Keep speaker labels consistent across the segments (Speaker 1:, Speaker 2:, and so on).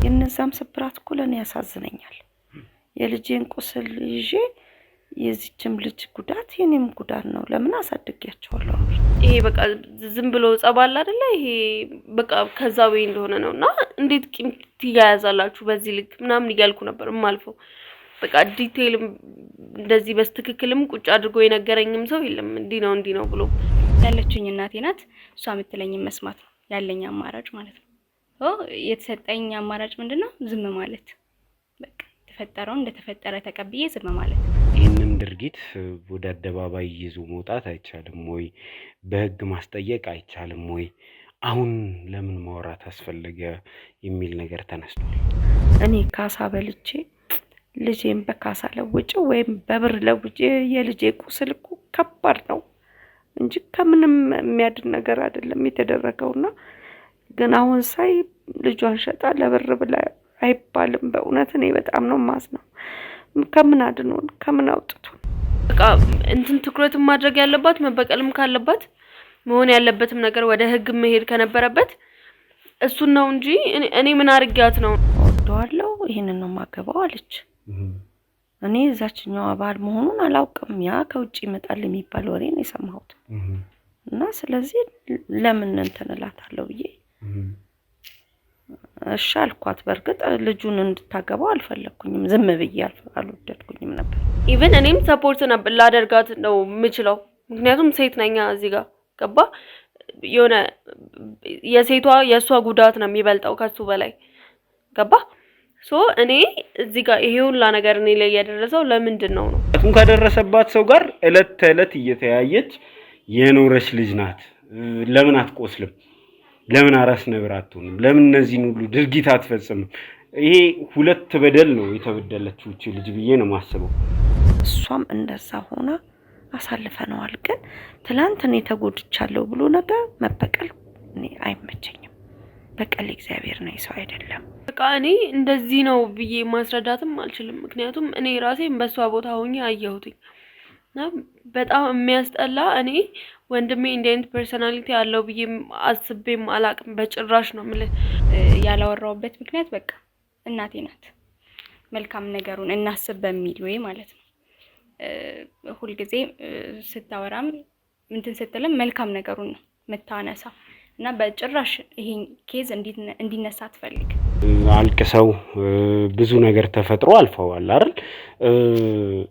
Speaker 1: የነዛም ስብራት እኮ ለኔ ያሳዝነኛል። የልጄን ቁስል ይዤ የዚህችም ልጅ ጉዳት የኔም ጉዳት ነው። ለምን አሳድጊያቸዋለሁ?
Speaker 2: ይሄ በቃ ዝም ብሎ ጸባል አይደለ? ይሄ በቃ ከዛ ወይ እንደሆነ ነውና እንዴት ቂም ትያያዛላችሁ በዚህ ልክ ምናምን እያልኩ ነበር ማልፈው። በቃ ዲቴይል እንደዚህ በስትክክልም ቁጭ አድርጎ የነገረኝም ሰው የለም። እንዲ ነው ብሎ
Speaker 3: ያለችኝ እናቴ ናት። እሷ የምትለኝ መስማት ነው ያለኝ አማራጭ ማለት ነው። የተሰጠኝ አማራጭ ምንድነው? ዝም ማለት። በቃ ተፈጠረው እንደተፈጠረ ተቀብዬ ዝም ማለት።
Speaker 4: ይህንን ድርጊት ወደ አደባባይ ይዞ መውጣት አይቻልም ወይ? በህግ ማስጠየቅ አይቻልም ወይ? አሁን ለምን ማውራት አስፈለገ የሚል ነገር ተነስቷል።
Speaker 1: እኔ ካሳ በልቼ ልጄን በካሳ ለውጬ ወይም በብር ለውጬ የልጄ ቁስል እኮ ከባድ ነው እንጂ ከምንም የሚያድን ነገር አይደለም የተደረገውና ግን አሁን ሳይ ልጇን ሸጣ ለብር ብላ አይባልም። በእውነት እኔ በጣም ነው ማዝነው። ከምን አድኖን ከምን አውጥቶን
Speaker 2: በቃ እንትን ትኩረት ማድረግ ያለባት መበቀልም ካለባት መሆን ያለበትም ነገር ወደ ህግ መሄድ ከነበረበት እሱን ነው እንጂ እኔ ምን አርጋት ነው
Speaker 1: ወደዋለው ይሄንን ነው ማገባው አለች። እኔ እዛችኛው አባል መሆኑን አላውቅም። ያ ከውጪ ይመጣል የሚባል ወሬ ነው የሰማሁት እና ስለዚህ ለምን እንትን እላታለሁ ብዬ እሺ አልኳት። በርግጥ ልጁን እንድታገባው አልፈለኩኝም። ዝም ብዬ አልወደድኩኝም ነበር።
Speaker 2: ኢቭን እኔም ሰፖርት ላደርጋት ነው የምችለው። ምክንያቱም ሴት ነኝ እዚህ ጋር ገባ የሆነ የሷ ጉዳት ነው የሚበልጠው ከሱ በላይ ገባ። ሶ እኔ እዚህ ጋር ይሄ ሁሉ ነገር እኔ ላይ ያደረሰው ለምንድነው ነው?
Speaker 4: ከደረሰባት ሰው ጋር እለት ተእለት እየተያየች የኖረች ልጅ ናት። ለምን አትቆስልም? ለምን አራስ ነብር አትሆንም? ለምን እነዚህን ሁሉ ድርጊት አትፈጽምም? ይሄ ሁለት በደል ነው የተበደለችው እቺ ልጅ ብዬ ነው ማስበው።
Speaker 1: እሷም እንደዛ ሆና አሳልፈናል። ግን ትላንት እኔ ተጎድቻለሁ ብሎ ነገር መበቀል እኔ አይመቸኝም። በቀል እግዚአብሔር ነው ሰው አይደለም።
Speaker 2: በቃ እኔ እንደዚህ ነው ብዬ ማስረዳትም አልችልም። ምክንያቱም እኔ ራሴን በሷ ቦታ ሆኜ አየሁትኝ እና በጣም የሚያስጠላ እኔ ወንድሜ እንዴት ፐርሰናሊቲ አለው ብዬ አስቤም አላቅም በጭራሽ ነው ማለት
Speaker 3: ያላወራውበት ምክንያት በቃ እናቴ ናት። መልካም ነገሩን እናስብ በሚል ወይ ማለት ነው። ሁሉ ጊዜ ስታወራም እንትን ስትልም መልካም ነገሩን ነው መታነሳ እና በጭራሽ ይሄን ኬዝ እንዲነሳ አትፈልግ።
Speaker 4: አልቅሰው ብዙ ነገር ተፈጥሮ አልፈዋል አይደል?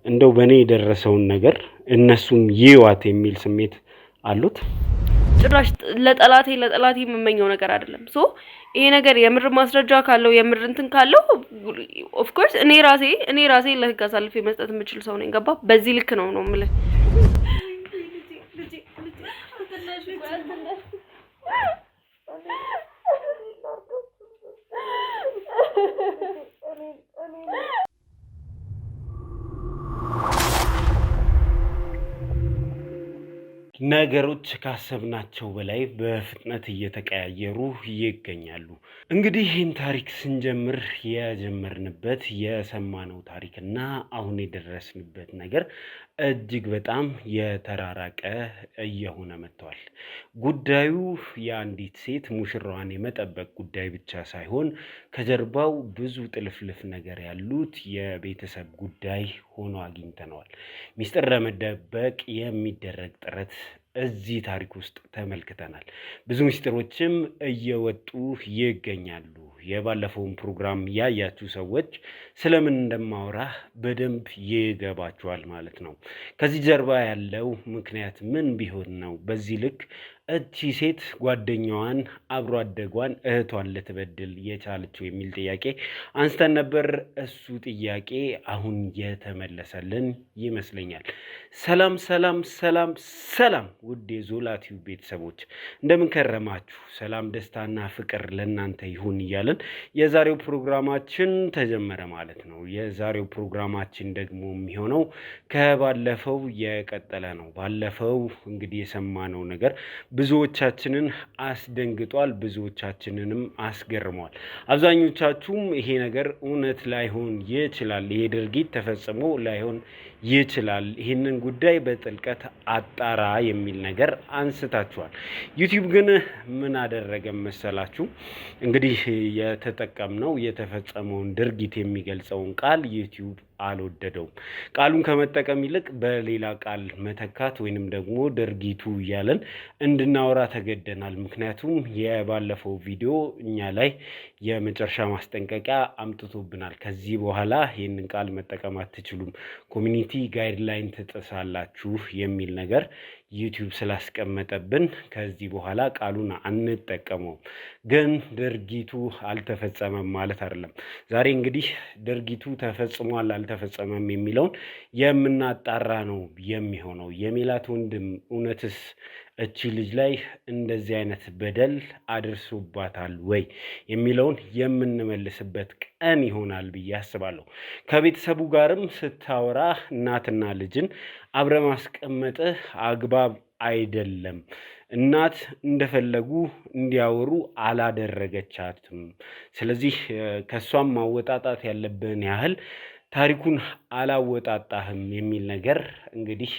Speaker 4: እንደው በኔ የደረሰውን ነገር እነሱም ይዋት የሚል ስሜት አሉት።
Speaker 2: ጭራሽ ለጠላቴ የምመኘው ነገር አይደለም። ሶ ይሄ ነገር የምር ማስረጃ ካለው የምር እንትን ካለው ኦፍ ኮርስ እኔ ራሴ ለህግ አሳልፌ መስጠት የምችል ሰው ነኝ። ገባ? በዚህ ልክ ነው ማለት
Speaker 4: ነገሮች ካሰብናቸው በላይ በፍጥነት እየተቀያየሩ ይገኛሉ። እንግዲህ ይህን ታሪክ ስንጀምር የጀመርንበት የሰማነው ታሪክና አሁን የደረስንበት ነገር እጅግ በጣም የተራራቀ እየሆነ መጥቷል። ጉዳዩ የአንዲት ሴት ሙሽራዋን የመጠበቅ ጉዳይ ብቻ ሳይሆን ከጀርባው ብዙ ጥልፍልፍ ነገር ያሉት የቤተሰብ ጉዳይ ሆኖ አግኝተነዋል። ሚስጥር ለመደበቅ የሚደረግ ጥረት እዚህ ታሪክ ውስጥ ተመልክተናል። ብዙ ሚስጥሮችም እየወጡ ይገኛሉ። የባለፈውን ፕሮግራም ያያችሁ ሰዎች ስለምን እንደማወራ በደንብ ይገባችኋል ማለት ነው። ከዚህ ጀርባ ያለው ምክንያት ምን ቢሆን ነው በዚህ ልክ እቺ ሴት ጓደኛዋን አብሮ አደጓን እህቷን ልትበድል የቻለችው የሚል ጥያቄ አንስተን ነበር። እሱ ጥያቄ አሁን የተመለሰልን ይመስለኛል። ሰላም ውድ የዞላ ቲዩብ ቤተሰቦች እንደምን ከረማችሁ? ሰላም ደስታና ፍቅር ለእናንተ ይሁን እያልን እያልን የዛሬው ፕሮግራማችን ተጀመረ ማለት ነው። የዛሬው ፕሮግራማችን ደግሞ የሚሆነው ከባለፈው የቀጠለ ነው። ባለፈው እንግዲህ የሰማነው ነገር ብዙዎቻችንን አስደንግጧል፣ ብዙዎቻችንንም አስገርሟል። አብዛኞቻችሁም ይሄ ነገር እውነት ላይሆን ይችላል፣ ይሄ ድርጊት ተፈጽሞ ላይሆን ይችላል፣ ይህንን ጉዳይ በጥልቀት አጣራ የሚል ነገር አንስታችኋል። ዩቲዩብ ግን ምን አደረገ መሰላችሁ? እንግዲህ የተጠቀምነው የተፈጸመውን ድርጊት የሚገልጸውን ቃል ዩቲዩብ አልወደደውም። ቃሉን ከመጠቀም ይልቅ በሌላ ቃል መተካት ወይንም ደግሞ ድርጊቱ እያለን እንድናወራ ተገደናል። ምክንያቱም የባለፈው ቪዲዮ እኛ ላይ የመጨረሻ ማስጠንቀቂያ አምጥቶብናል። ከዚህ በኋላ ይህንን ቃል መጠቀም አትችሉም፣ ኮሚኒቲ ጋይድላይን ትጥሳላችሁ የሚል ነገር ዩቲዩብ ስላስቀመጠብን ከዚህ በኋላ ቃሉን አንጠቀመውም። ግን ድርጊቱ አልተፈጸመም ማለት አይደለም። ዛሬ እንግዲህ ድርጊቱ ተፈጽሟል አልተፈጸመም የሚለውን የምናጣራ ነው የሚሆነው። የሜላት ወንድም እውነትስ እቺ ልጅ ላይ እንደዚህ አይነት በደል አድርሶባታል ወይ የሚለውን የምንመልስበት ቀን ይሆናል ብዬ አስባለሁ። ከቤተሰቡ ጋርም ስታወራ እናትና ልጅን አብረ ማስቀመጥህ አግባብ አይደለም። እናት እንደፈለጉ እንዲያወሩ አላደረገቻትም። ስለዚህ ከሷም ማወጣጣት ያለብን ያህል ታሪኩን አላወጣጣህም የሚል ነገር እንግዲህ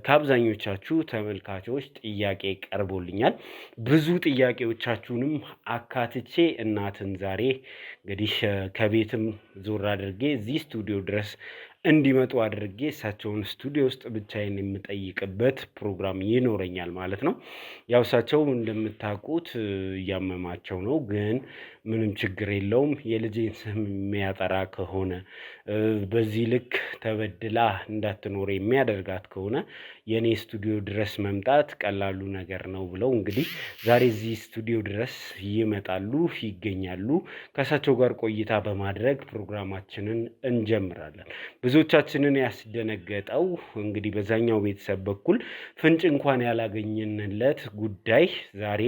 Speaker 4: ከአብዛኞቻችሁ ተመልካቾች ጥያቄ ቀርቦልኛል። ብዙ ጥያቄዎቻችሁንም አካትቼ እናትን ዛሬ እንግዲህ ከቤትም ዞር አድርጌ እዚህ ስቱዲዮ ድረስ እንዲመጡ አድርጌ እሳቸውን ስቱዲዮ ውስጥ ብቻዬን የምጠይቅበት ፕሮግራም ይኖረኛል ማለት ነው። ያው እሳቸው እንደምታውቁት እያመማቸው ነው፣ ግን ምንም ችግር የለውም። የልጄን ስም የሚያጠራ ከሆነ በዚህ ልክ ተበድላ እንዳትኖር የሚያደርጋት ከሆነ የኔ ስቱዲዮ ድረስ መምጣት ቀላሉ ነገር ነው ብለው እንግዲህ ዛሬ እዚህ ስቱዲዮ ድረስ ይመጣሉ፣ ይገኛሉ። ከእሳቸው ጋር ቆይታ በማድረግ ፕሮግራማችንን እንጀምራለን። ብዙዎቻችንን ያስደነገጠው እንግዲህ በዛኛው ቤተሰብ በኩል ፍንጭ እንኳን ያላገኘንለት ጉዳይ ዛሬ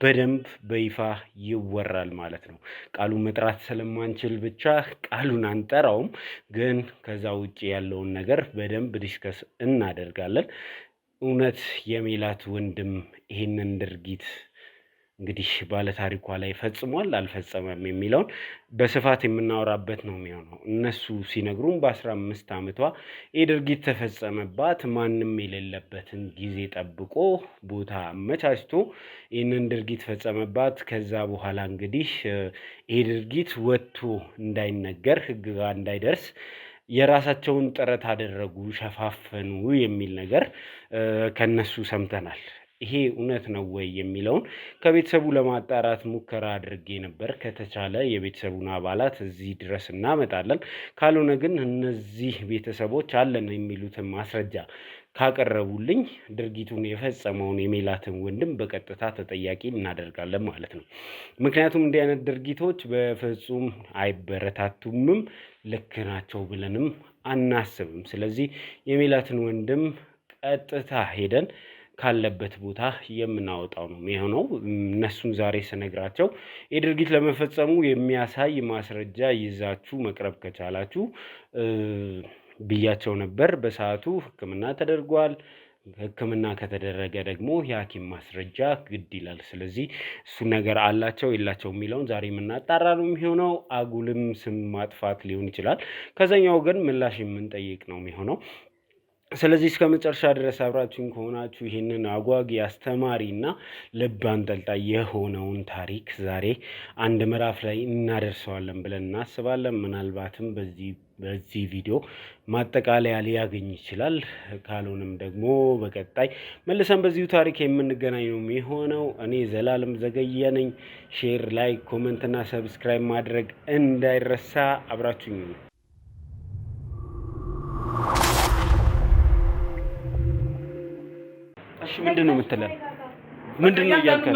Speaker 4: በደንብ በይፋ ይወራል ማለት ነው። ቃሉን መጥራት ስለማንችል ብቻ ቃሉን አንጠራውም፣ ግን ከዛ ውጭ ያለውን ነገር በደንብ ዲስከስ እናደርጋለን። እውነት የሜላት ወንድም ይህንን ድርጊት እንግዲህ ባለታሪኳ ላይ ፈጽሟል አልፈጸመም የሚለውን በስፋት የምናወራበት ነው የሚሆነው። እነሱ ሲነግሩም በ15 ዓመቷ ይህ ድርጊት ተፈጸመባት። ማንም የሌለበትን ጊዜ ጠብቆ ቦታ አመቻችቶ ይህንን ድርጊት ፈጸመባት። ከዛ በኋላ እንግዲህ ይህ ድርጊት ወጥቶ እንዳይነገር ሕግ ጋር እንዳይደርስ የራሳቸውን ጥረት አደረጉ፣ ሸፋፈኑ የሚል ነገር ከነሱ ሰምተናል። ይሄ እውነት ነው ወይ የሚለውን ከቤተሰቡ ለማጣራት ሙከራ አድርጌ ነበር። ከተቻለ የቤተሰቡን አባላት እዚህ ድረስ እናመጣለን። ካልሆነ ግን እነዚህ ቤተሰቦች አለን የሚሉትን ማስረጃ ካቀረቡልኝ ድርጊቱን የፈጸመውን የሜላትን ወንድም በቀጥታ ተጠያቂ እናደርጋለን ማለት ነው። ምክንያቱም እንዲህ አይነት ድርጊቶች በፍጹም አይበረታቱምም፣ ልክ ናቸው ብለንም አናስብም። ስለዚህ የሜላትን ወንድም ቀጥታ ሄደን ካለበት ቦታ የምናወጣው ነው የሚሆነው። እነሱን ዛሬ ስነግራቸው የድርጊት ለመፈጸሙ የሚያሳይ ማስረጃ ይዛችሁ መቅረብ ከቻላችሁ ብያቸው ነበር። በሰዓቱ ሕክምና ተደርጓል። ሕክምና ከተደረገ ደግሞ የሐኪም ማስረጃ ግድ ይላል። ስለዚህ እሱ ነገር አላቸው የላቸው የሚለውን ዛሬ የምናጣራ ነው የሚሆነው። አጉልም ስም ማጥፋት ሊሆን ይችላል። ከዛኛው ግን ምላሽ የምንጠይቅ ነው የሚሆነው። ስለዚህ እስከ መጨረሻ ድረስ አብራችሁን ከሆናችሁ ይህንን አጓጊ አስተማሪ እና ልብ አንጠልጣይ የሆነውን ታሪክ ዛሬ አንድ ምዕራፍ ላይ እናደርሰዋለን ብለን እናስባለን። ምናልባትም በዚህ ቪዲዮ ማጠቃለያ ሊያገኝ ይችላል። ካልሆነም ደግሞ በቀጣይ መልሰን በዚሁ ታሪክ የምንገናኝ ነው የሚሆነው። እኔ ዘላለም ዘገየ ነኝ። ሼር፣ ላይክ፣ ኮመንት እና ሰብስክራይብ ማድረግ እንዳይረሳ። አብራችሁኝ ነው። እሺ ምንድን ነው የምትለን? ምንድን ነው እያልከን?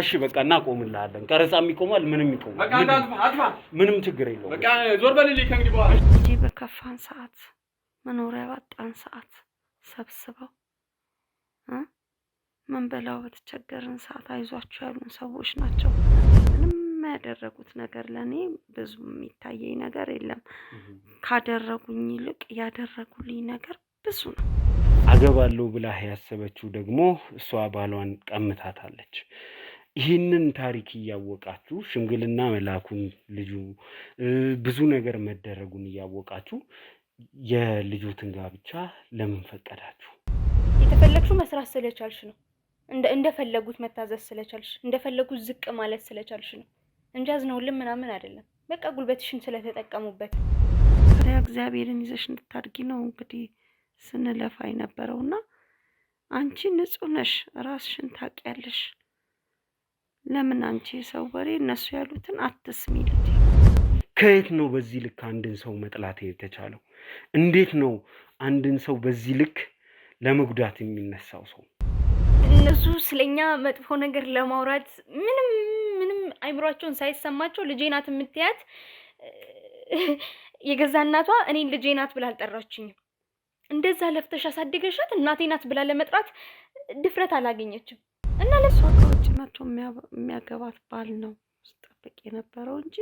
Speaker 4: እሺ በቃ እናቆምልሃለን። ቀረጻም ይቆማል፣ ምንም ይቆማል። በቃ አጥፋ፣ ምንም ችግር የለውም። በቃ ዞር በልልኝ ከእንግዲህ በኋላ።
Speaker 1: እንጂ በከፋን ሰዓት መኖሪያ ባጣን ሰዓት ሰብስበው ምን በላው በተቸገርን ሰዓት አይዟችሁ ያሉን ሰዎች ናቸው። ምንም ያደረጉት ነገር ለኔ ብዙ የሚታየኝ ነገር የለም። ካደረጉኝ ይልቅ ያደረጉልኝ ነገር ብዙ ነው።
Speaker 4: አገባለሁ ብላ ያሰበችው ደግሞ እሷ ባሏን ቀምታታለች። ይህንን ታሪክ እያወቃችሁ ሽምግልና መላኩን ልጁ ብዙ ነገር መደረጉን እያወቃችሁ የልጆትን ጋብቻ ለምን ፈቀዳችሁ?
Speaker 3: የተፈለግሽው መስራት ስለቻልሽ ነው። እንደፈለጉት መታዘዝ ስለቻልሽ፣ እንደፈለጉት ዝቅ ማለት ስለቻልሽ ነው እንጂ አዝነውልን ምናምን አይደለም። በቃ ጉልበትሽን ስለተጠቀሙበት።
Speaker 1: ታዲያ እግዚአብሔርን ይዘሽ እንድታድጊ ነው እንግዲህ ስንለፋ የነበረውና አንቺ ንጹህ ነሽ፣ ራስሽን ታውቂያለሽ። ለምን አንቺ ሰው ወሬ እነሱ ያሉትን አትስሚ ልጅ።
Speaker 4: ከየት ነው በዚህ ልክ አንድን ሰው መጥላት የተቻለው? እንዴት ነው አንድን ሰው በዚህ ልክ ለመጉዳት የሚነሳው ሰው?
Speaker 3: እነሱ ስለኛ መጥፎ ነገር ለማውራት ምንም አይምሯቸውን ሳይሰማቸው ልጄ ናት የምትያት የገዛ እናቷ እኔን ልጄ ናት ብላ አልጠራችኝም። እንደዛ ለፍተሽ አሳደገሻት እናቴ ናት ብላ ለመጥራት ድፍረት አላገኘችም። እና
Speaker 1: ለሷ ከውጭ መጥቶ የሚያገባት ባል ነው ስጠብቅ የነበረው እንጂ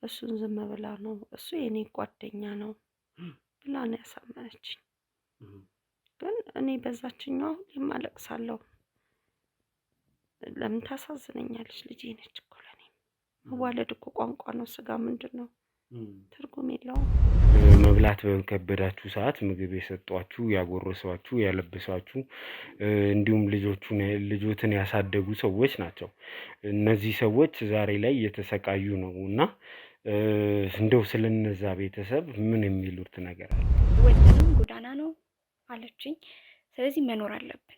Speaker 1: እሱን ዝም ብላ ነው እሱ የኔ ጓደኛ ነው ብላ ነው ያሳመነችኝ። ግን እኔ በዛችኛው ሁሌም አለቅሳለሁ። ለምን ታሳዝነኛለች? ልጄ ነች እኮ ለኔ። መዋለድ እኮ ቋንቋ ነው። ስጋ ምንድን ነው? ትርጉም የለውም።
Speaker 4: መብላት በከበዳችሁ ሰዓት ምግብ የሰጧችሁ፣ ያጎረሷችሁ፣ ያለበሷችሁ እንዲሁም ልጆትን ያሳደጉ ሰዎች ናቸው። እነዚህ ሰዎች ዛሬ ላይ እየተሰቃዩ ነው እና እንደው ስለነዛ ቤተሰብ ምን የሚሉት ነገር አለ?
Speaker 3: ወጥተንም ጎዳና ነው አለችኝ። ስለዚህ መኖር አለብን፣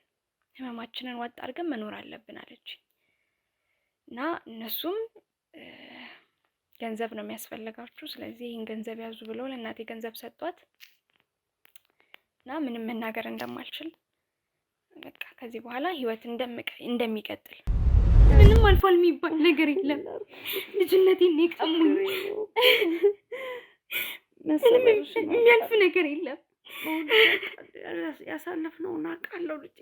Speaker 3: ህመማችንን ዋጥ አድርገን መኖር አለብን አለችኝ እና እነሱም ገንዘብ ነው የሚያስፈልጋችሁ፣ ስለዚህ ይህን ገንዘብ ያዙ ብለው ለእናቴ ገንዘብ ሰጧት እና ምንም መናገር እንደማልችል በቃ ከዚህ በኋላ ህይወት እንደሚቀጥል ምንም አልፏል የሚባል ነገር የለም። ልጅነቴን የቀሙኝ ምንም የሚያልፍ ነገር የለም።
Speaker 1: ያሳለፍነውን አውቃለሁ ልጄ።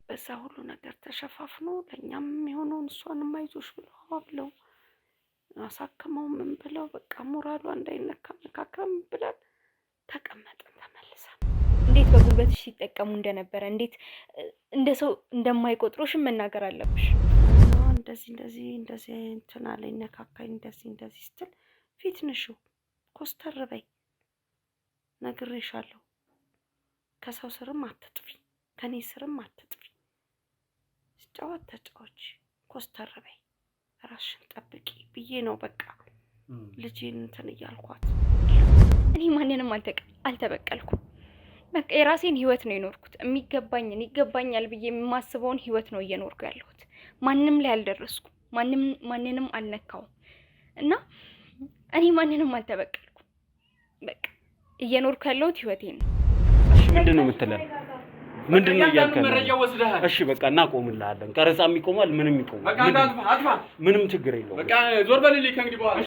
Speaker 1: በዛ ሁሉ ነገር ተሸፋፍኖ ለእኛም የሆነውን እሷንም አይዞሽ ብለው አሳክመው ምን ብለው በቃ ሞራሏ እንዳይነካ መካከም ብለን ተቀመጥን። ተመልሰን
Speaker 3: እንዴት በጉልበትሽ ሲጠቀሙ እንደነበረ እንዴት እንደ ሰው እንደማይቆጥሩሽም መናገር አለብሽ።
Speaker 1: እንደዚህ እንትን አለኝ ነካካኝ እንደዚህ ስትል ፊት ንሽው ኮስተር በይ ነግሬሻለሁ። ከሰው ስርም አትጥፊ፣ ከኔ ስርም አትጥፊ። ስጫወት ተጫዎች፣ ኮስተር በይ፣ ራስሽን ጠብቂ ብዬ ነው በቃ ልጄን እንትን እያልኳት።
Speaker 3: እኔ ማንንም አልተበቀልኩም። በቃ የራሴን ህይወት ነው የኖርኩት። የሚገባኝን ይገባኛል ብዬ የማስበውን ህይወት ነው እየኖርኩ ያለሁት። ማንንም ላይ አልደረስኩም፣ ማንንም አልነካውም እና እኔ ማንንም አልተበቀልኩም። በቃ እየኖርኩ ያለሁት ህይወቴን ነው።
Speaker 4: እሺ ምንድነው የምትለን? ምንድነው እያልከኝ? እሺ በቃ እናቆምልሃለን። ቀረጻም ይቆማል፣ ምንም ይቆማል። በቃ አጥፋ፣ ምንም ችግር የለውም። በቃ ዞር በልልኝ ከእንግዲህ በኋላ።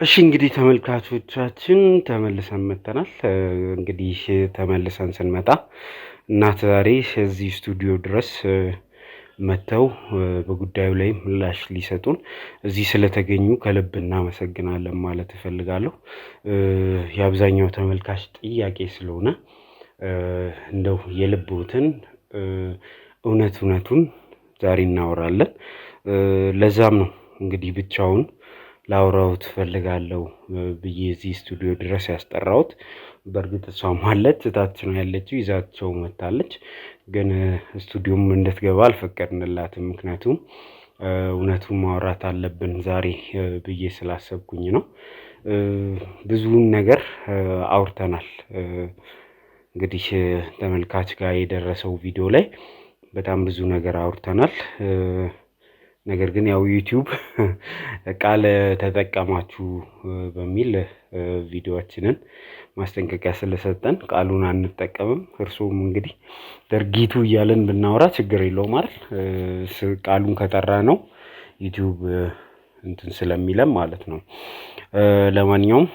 Speaker 4: እሺ እንግዲህ ተመልካቾቻችን ተመልሰን መጥተናል። እንግዲህ ተመልሰን ስንመጣ እናት ዛሬ እዚህ ስቱዲዮ ድረስ መተው በጉዳዩ ላይ ምላሽ ሊሰጡን እዚህ ስለተገኙ ከልብ እናመሰግናለን ማለት እፈልጋለሁ። የአብዛኛው ተመልካች ጥያቄ ስለሆነ እንደው የልቦትን እውነቱን ዛሬ እናወራለን። ለዛም ነው እንግዲህ ብቻውን ላውራውት ፈልጋለሁ ብዬ እዚህ ስቱዲዮ ድረስ ያስጠራሁት። በእርግጥ እሷም አለች እታች ነው ያለችው፣ ይዛቸው መታለች። ግን ስቱዲዮም እንድትገባ አልፈቀድንላትም። ምክንያቱም እውነቱን ማውራት አለብን ዛሬ ብዬ ስላሰብኩኝ ነው። ብዙውን ነገር አውርተናል። እንግዲህ ተመልካች ጋር የደረሰው ቪዲዮ ላይ በጣም ብዙ ነገር አውርተናል። ነገር ግን ያው ዩቲዩብ ቃል ተጠቀማችሁ በሚል ቪዲዮአችንን ማስጠንቀቂያ ስለሰጠን ቃሉን አንጠቀምም። እርሱም እንግዲህ ድርጊቱ እያለን ብናወራ ችግር የለውም አይደል? ቃሉን ከጠራ ነው ዩቲዩብ እንትን ስለሚለም ማለት ነው። ለማንኛውም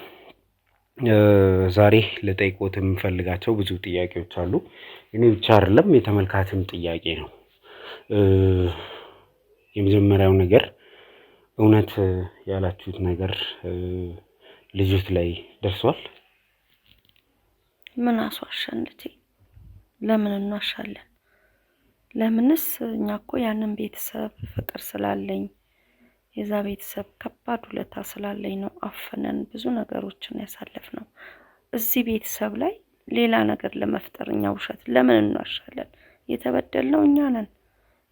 Speaker 4: ዛሬ ልጠይቆት የምፈልጋቸው ብዙ ጥያቄዎች አሉ። እኔ ብቻ አይደለም የተመልካችም ጥያቄ ነው። የመጀመሪያው ነገር እውነት ያላችሁት ነገር ልጅት ላይ ደርሷል?
Speaker 1: ምን አስዋሸን ልጄ? ለምን እንዋሻለን? ለምንስ? እኛ እኮ ያንን ቤተሰብ ፍቅር ስላለኝ የዛ ቤተሰብ ከባድ ውለታ ስላለኝ ነው አፍነን ብዙ ነገሮችን ያሳለፍነው። እዚህ ቤተሰብ ላይ ሌላ ነገር ለመፍጠር እኛ ውሸት ለምን እንዋሻለን? የተበደልነው እኛ ነን።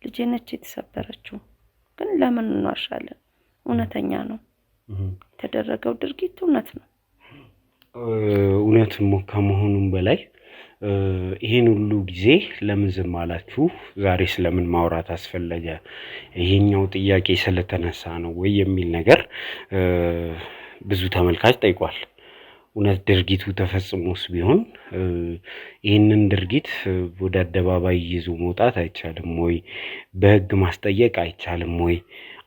Speaker 1: ልጄ ነች የተሰበረችው። ግን ለምን እንዋሻለን? እውነተኛ ነው የተደረገው ድርጊት እውነት ነው።
Speaker 4: እውነት ከመሆኑም በላይ ይሄን ሁሉ ጊዜ ለምን ዝም አላችሁ? ዛሬ ስለምን ማውራት አስፈለገ? ይሄኛው ጥያቄ ስለተነሳ ነው ወይ የሚል ነገር ብዙ ተመልካች ጠይቋል። እውነት ድርጊቱ ተፈጽሞስ ቢሆን ይህንን ድርጊት ወደ አደባባይ ይዞ መውጣት አይቻልም ወይ? በህግ ማስጠየቅ አይቻልም ወይ?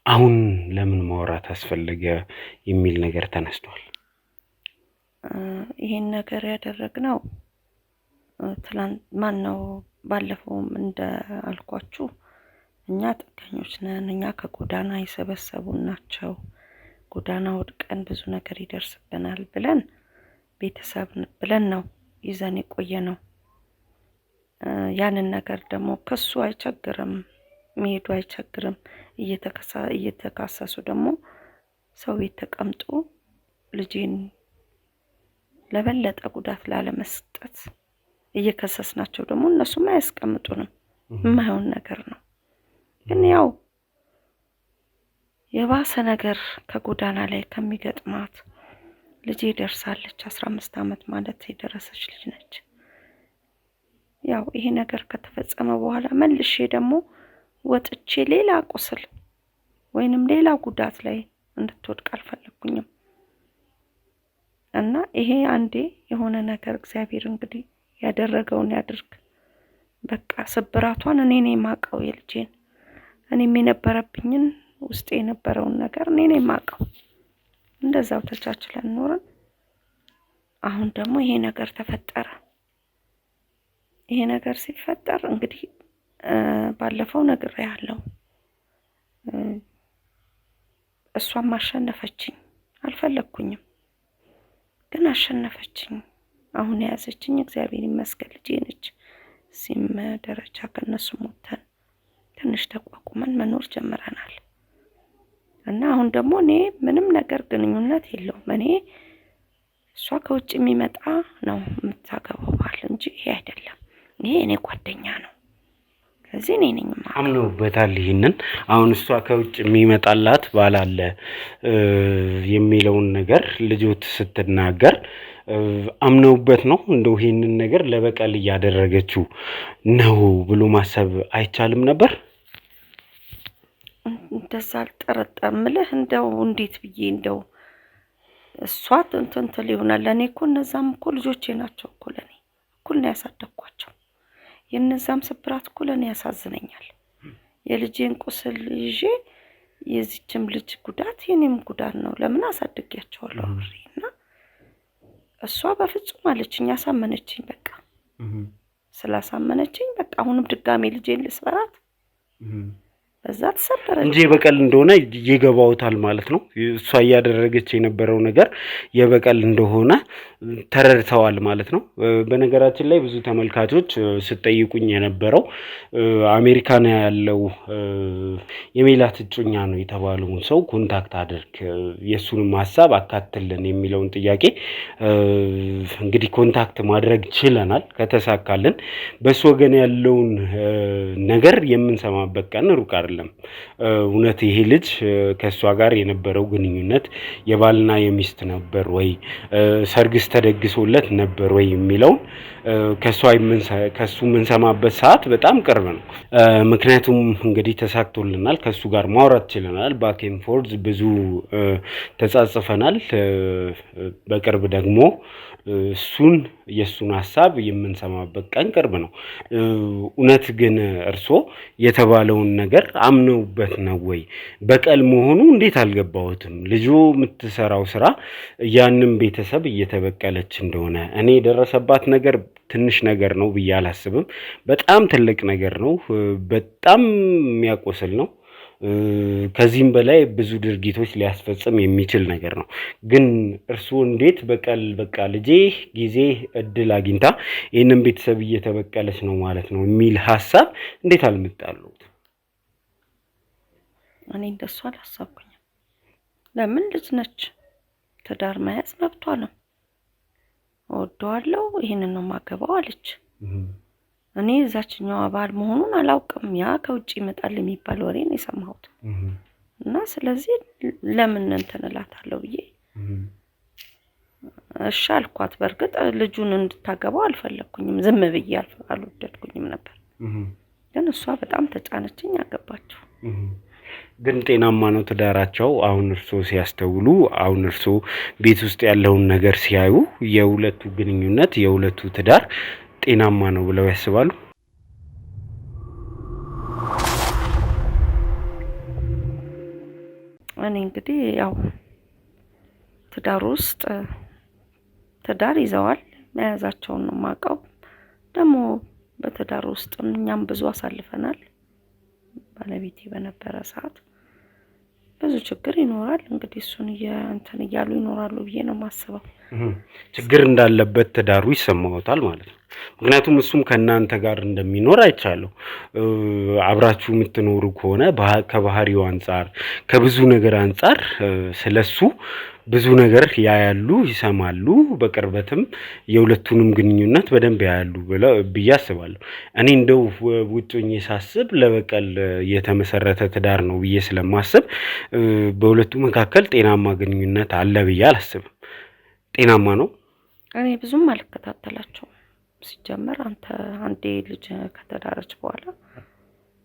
Speaker 4: አሁን ለምን ማውራት አስፈለገ የሚል ነገር ተነስቷል።
Speaker 1: ይሄን ነገር ያደረግነው ማነው ባለፈውም እንዳልኳችሁ እኛ ጥገኞች ነን። እኛ ከጎዳና የሰበሰቡን ናቸው። ጎዳና ወድቀን ብዙ ነገር ይደርስብናል ብለን ቤተሰብ ብለን ነው ይዘን የቆየነው። ያንን ነገር ደግሞ ከሱ አይቸግርም፣ መሄዱ አይቸግርም። እየተካሰሱ ደግሞ ሰው ቤት ተቀምጦ ልጄን ለበለጠ ጉዳት ላለመስጠት እየከሰስናቸው ደግሞ እነሱም አያስቀምጡንም። የማይሆን ነገር ነው። ግን ያው የባሰ ነገር ከጎዳና ላይ ከሚገጥማት ልጄ ደርሳለች። 15 ዓመት ማለት የደረሰች ልጅ ነች። ያው ይሄ ነገር ከተፈጸመ በኋላ መልሼ ደግሞ ወጥቼ ሌላ ቁስል ወይንም ሌላ ጉዳት ላይ እንድትወድቅ አልፈለኩኝም። እና ይሄ አንዴ የሆነ ነገር እግዚአብሔር እንግዲህ ያደረገውን ያድርግ። በቃ ስብራቷን እኔ ነኝ የማውቀው የልጄን። እኔም የነበረብኝን ውስጤ የነበረውን ነገር እኔ ነኝ የማውቀው። እንደዛው ተቻችለን ኖርን። አሁን ደግሞ ይሄ ነገር ተፈጠረ። ይሄ ነገር ሲፈጠር እንግዲህ ባለፈው ነግሬያለሁ። እሷም አሸነፈችኝ። አልፈለኩኝም ግን አሸነፈችኝ። አሁን የያዘችኝ እግዚአብሔር ይመስገን ልጄ ነች። እዚህም ደረጃ ከነሱ ሞተን ትንሽ ተቋቁመን መኖር ጀምረናል። እና አሁን ደግሞ እኔ ምንም ነገር ግንኙነት የለውም። እኔ እሷ ከውጭ የሚመጣ ነው የምታገባው ባል እንጂ ይሄ አይደለም። ይሄ እኔ ጓደኛ ነው። ስለዚህ እኔ ነኝ
Speaker 4: አምነውበታል። ይሄንን አሁን እሷ ከውጭ የሚመጣላት ባል አለ የሚለውን ነገር ልጆት ስትናገር አምነውበት ነው። እንደው ይሄንን ነገር ለበቀል እያደረገችው ነው ብሎ ማሰብ አይቻልም ነበር?
Speaker 1: እንደዛ አልጠረጠርም። እንደው እንዴት ብዬ እንደው እሷ እንትን ይሆናል። ለኔ እኮ እነዛም እኮ ልጆቼ ናቸው እኮ ለኔ እኩል ነው ያሳደግኳቸው። የነዛም ስብራት እኮ ለኔ ያሳዝነኛል። የልጄን ቁስል ይዤ የዚህችም ልጅ ጉዳት የኔም ጉዳት ነው። ለምን አሳድጊያቸዋለሁ አብሬና እሷ በፍጹም አለችኝ። አሳመነችኝ። በቃ ስላሳመነችኝ በቃ አሁንም ድጋሜ ልጄን ልስበራት በዛ ተሰበረ
Speaker 4: እንጂ በቀል እንደሆነ ይገባውታል ማለት ነው። እሷ ያደረገች የነበረው ነገር የበቀል እንደሆነ ተረድተዋል ማለት ነው። በነገራችን ላይ ብዙ ተመልካቾች ሲጠይቁኝ የነበረው አሜሪካን ያለው የሜላት እጮኛ ነው የተባለውን ሰው ኮንታክት አድርግ የሱንም ሐሳብ አካትልን የሚለውን ጥያቄ እንግዲህ ኮንታክት ማድረግ ችለናል። ከተሳካልን በሱ ወገን ያለውን ነገር የምንሰማበት ቀን ሩቅ አይደለም። እውነት ይሄ ልጅ ከሷ ጋር የነበረው ግንኙነት የባልና የሚስት ነበር ወይ ሰርግስ ተደግሶለት ነበር ወይ የሚለው ከሱ የምንሰማበት ሰዓት በጣም ቅርብ ነው። ምክንያቱም እንግዲህ ተሳክቶልናል። ከሱ ጋር ማውራት ችለናል። ባክ ኤንድ ፎርዝ ብዙ ተጻጽፈናል። በቅርብ ደግሞ እሱን የሱን ሐሳብ የምንሰማበት ቀን ቅርብ ነው። እውነት ግን እርሶ የተባለውን ነገር አምነውበት ነው ወይ? በቀል መሆኑ እንዴት አልገባዎትም? ልጁ የምትሰራው ስራ ያንን ቤተሰብ እየተበቀለች እንደሆነ እኔ የደረሰባት ነገር ትንሽ ነገር ነው ብዬ አላስብም። በጣም ትልቅ ነገር ነው። በጣም የሚያቆስል ነው። ከዚህም በላይ ብዙ ድርጊቶች ሊያስፈጽም የሚችል ነገር ነው። ግን እርስዎ እንዴት በቀል በቃ ልጄ ጊዜ እድል አግኝታ ይህንን ቤተሰብ እየተበቀለች ነው ማለት ነው የሚል ሐሳብ እንዴት አልመጣሉት?
Speaker 1: እኔ እንደሱ አላሰብኩኝም። ለምን ልጅ ነች፣ ትዳር መያዝ መብቷ ነው። እወደዋለሁ፣ ይሄንን ነው ማገባው አለች። እኔ እዛችኛው አባል መሆኑን አላውቅም። ያ ከውጪ ይመጣል የሚባል ወሬ ነው የሰማሁት። እና ስለዚህ ለምን እንትን እላታለሁ ብዬ እሺ አልኳት። በርግጥ ልጁን እንድታገባው አልፈለኩኝም፣ ዝም ብዬ አልወደድኩኝም ነበር። ግን እሷ በጣም ተጫነችኝ፣ አገባቸው።
Speaker 4: ግን ጤናማ ነው ትዳራቸው? አሁን እርሶ ሲያስተውሉ፣ አሁን እርሶ ቤት ውስጥ ያለውን ነገር ሲያዩ የሁለቱ ግንኙነት የሁለቱ ትዳር ጤናማ ነው ብለው ያስባሉ?
Speaker 1: እኔ እንግዲህ ያው ትዳር ውስጥ ትዳር ይዘዋል፣ መያዛቸውን ነው የማውቀው። ደግሞ በትዳር ውስጥ እኛም ብዙ አሳልፈናል። ባለቤቴ በነበረ ሰዓት ብዙ ችግር ይኖራል። እንግዲህ እሱን እንትን እያሉ ይኖራሉ ብዬ ነው የማስበው።
Speaker 4: ችግር እንዳለበት ትዳሩ ይሰማዎታል ማለት ነው? ምክንያቱም እሱም ከእናንተ ጋር እንደሚኖር አይቻለሁ። አብራችሁ የምትኖሩ ከሆነ ከባህሪው አንጻር ከብዙ ነገር አንጻር ስለሱ ብዙ ነገር ያያሉ፣ ይሰማሉ። በቅርበትም የሁለቱንም ግንኙነት በደንብ ያያሉ ብዬ አስባለሁ። እኔ እንደው ውጭኝ ሳስብ ለበቀል የተመሰረተ ትዳር ነው ብዬ ስለማስብ በሁለቱ መካከል ጤናማ ግንኙነት አለ ብዬ አላስብም። ጤናማ ነው?
Speaker 1: እኔ ብዙም አልከታተላቸውም። ሲጀመር አንዴ ልጅ ከተዳረች በኋላ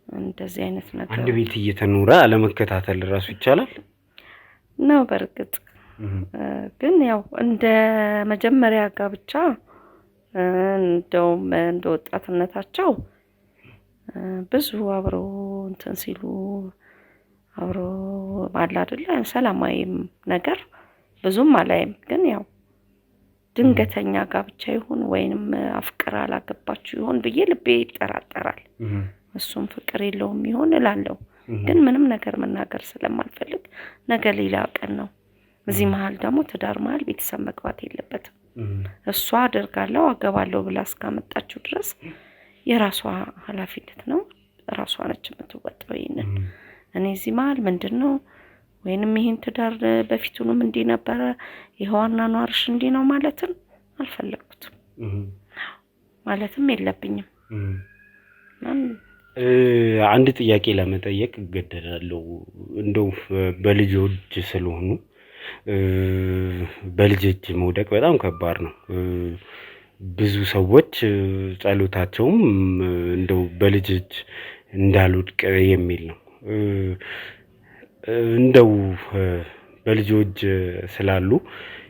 Speaker 1: እንደዚህ አይነት ነገር
Speaker 4: አንድ ቤት እየተኖረ አለመከታተል ራሱ ይቻላል
Speaker 1: ነው በርግጥ። ግን ያው እንደ መጀመሪያ ጋብቻ እንደውም እንደ ወጣትነታቸው ብዙ አብረው እንትን ሲሉ አብረው ባላ አይደለ ሰላማዊ ነገር ብዙም አላይም። ግን ያው ድንገተኛ ጋብቻ ይሁን ወይንም አፍቅራ አላገባችሁ ይሁን ብዬ ልቤ ይጠራጠራል። እሱም ፍቅር የለውም ይሁን እላለሁ። ግን ምንም ነገር መናገር ስለማልፈልግ ነገ ሌላ ቀን ነው። እዚህ መሀል ደግሞ ትዳር መሀል ቤተሰብ መግባት የለበትም። እሷ አደርጋለሁ አገባለሁ ብላ እስካመጣችሁ ድረስ የራሷ ኃላፊነት ነው። ራሷ ነች የምትወጣው። ይሄንን እኔ እዚህ መሀል ምንድነው ወይንም ይሄን ትዳር በፊቱንም እንዲህ ነበረ ይሄዋና ኗርሽ እንዲህ ነው ማለትም አልፈለኩትም፣ ማለትም የለብኝም።
Speaker 4: አንድ ጥያቄ ለመጠየቅ እገደዳለሁ። እንደው በልጆች ስለሆኑ በልጅ እጅ መውደቅ በጣም ከባድ ነው። ብዙ ሰዎች ጸሎታቸውም እንደው በልጅ እጅ እንዳልወድቅ የሚል ነው። እንደው በልጅ እጅ ስላሉ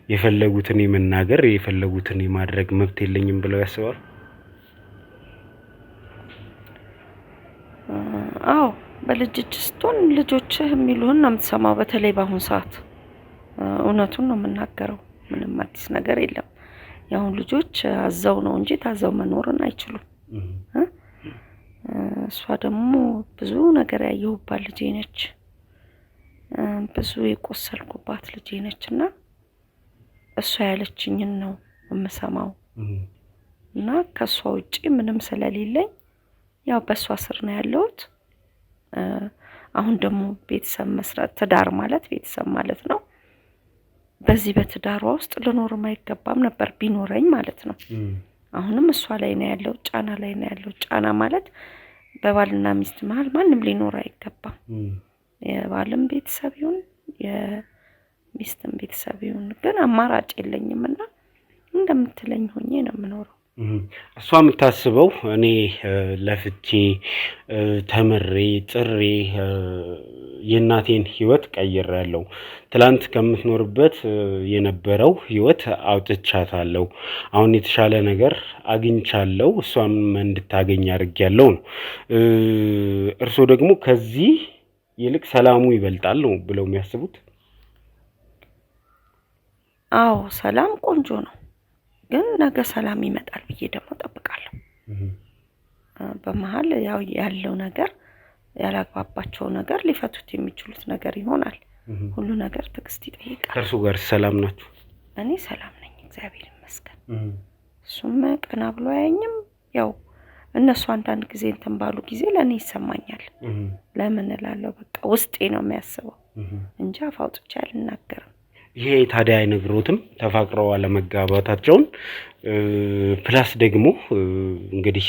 Speaker 4: የፈለጉትን የመናገር የፈለጉትን የማድረግ መብት የለኝም ብለው ያስባሉ?
Speaker 1: አዎ በልጅ እጅ ስትሆን ልጆችህ የሚሉህን ነው የምትሰማው። በተለይ በአሁን ሰዓት እውነቱን ነው የምናገረው። ምንም አዲስ ነገር የለም። ያሁን ልጆች አዘው ነው እንጂ ታዘው መኖርን አይችሉም። እሷ ደግሞ ብዙ ነገር ያየሁባት ልጄ ነች። ብዙ የቆሰልኩባት ልጄ ነችና እሷ ያለችኝን ነው የምሰማው። እና ከሷ ውጪ ምንም ስለሌለኝ ያው በሷ ስር ነው ያለሁት። አሁን ደግሞ ቤተሰብ መስራት ትዳር ማለት ቤተሰብ ማለት ነው። በዚህ በትዳሯ ውስጥ ልኖር ማይገባም ነበር ቢኖረኝ ማለት ነው። አሁንም እሷ ላይ ነው ያለው፣ ጫና ላይ ነው ያለው። ጫና ማለት በባልና ሚስት መሀል ማንም ሊኖር አይገባም። የባልም ቤተሰብ ይሁን የሚስትም ቤተሰብ ይሁን። ግን አማራጭ የለኝምና እንደምትለኝ ሆኜ ነው የምኖረው።
Speaker 4: እሷ የምታስበው እኔ ለፍቼ ተምሬ ጥሬ የእናቴን ህይወት ቀይሬያለሁ። ትላንት ከምትኖርበት የነበረው ህይወት አውጥቻታለሁ። አሁን የተሻለ ነገር አግኝቻለሁ። እሷም እንድታገኝ አድርጌያለሁ ነው። እርሶ ደግሞ ከዚህ ይልቅ ሰላሙ ይበልጣል ነው ብለው የሚያስቡት?
Speaker 1: አዎ ሰላም ቆንጆ ነው፣ ግን ነገ ሰላም ይመጣል ብዬ ደግሞ ጠብቃለሁ። በመሀል ያው ያለው ነገር ያላግባባቸው ነገር ሊፈቱት የሚችሉት ነገር ይሆናል። ሁሉ ነገር ትዕግስት ይጠይቃል።
Speaker 4: ከእርሱ ጋር ሰላም ናችሁ?
Speaker 1: እኔ ሰላም ነኝ እግዚአብሔር ይመስገን። እሱም ቀና ብሎ አያኝም። ያው እነሱ አንዳንድ ጊዜ እንትን ባሉ ጊዜ ለእኔ ይሰማኛል። ለምን እላለሁ፣ በቃ ውስጤ ነው የሚያስበው እንጂ አፍ አውጥቼ አልናገርም።
Speaker 4: ይሄ ታዲያ አይነግሮትም ተፋቅረው አለመጋባታቸውን? ፕላስ ደግሞ እንግዲህ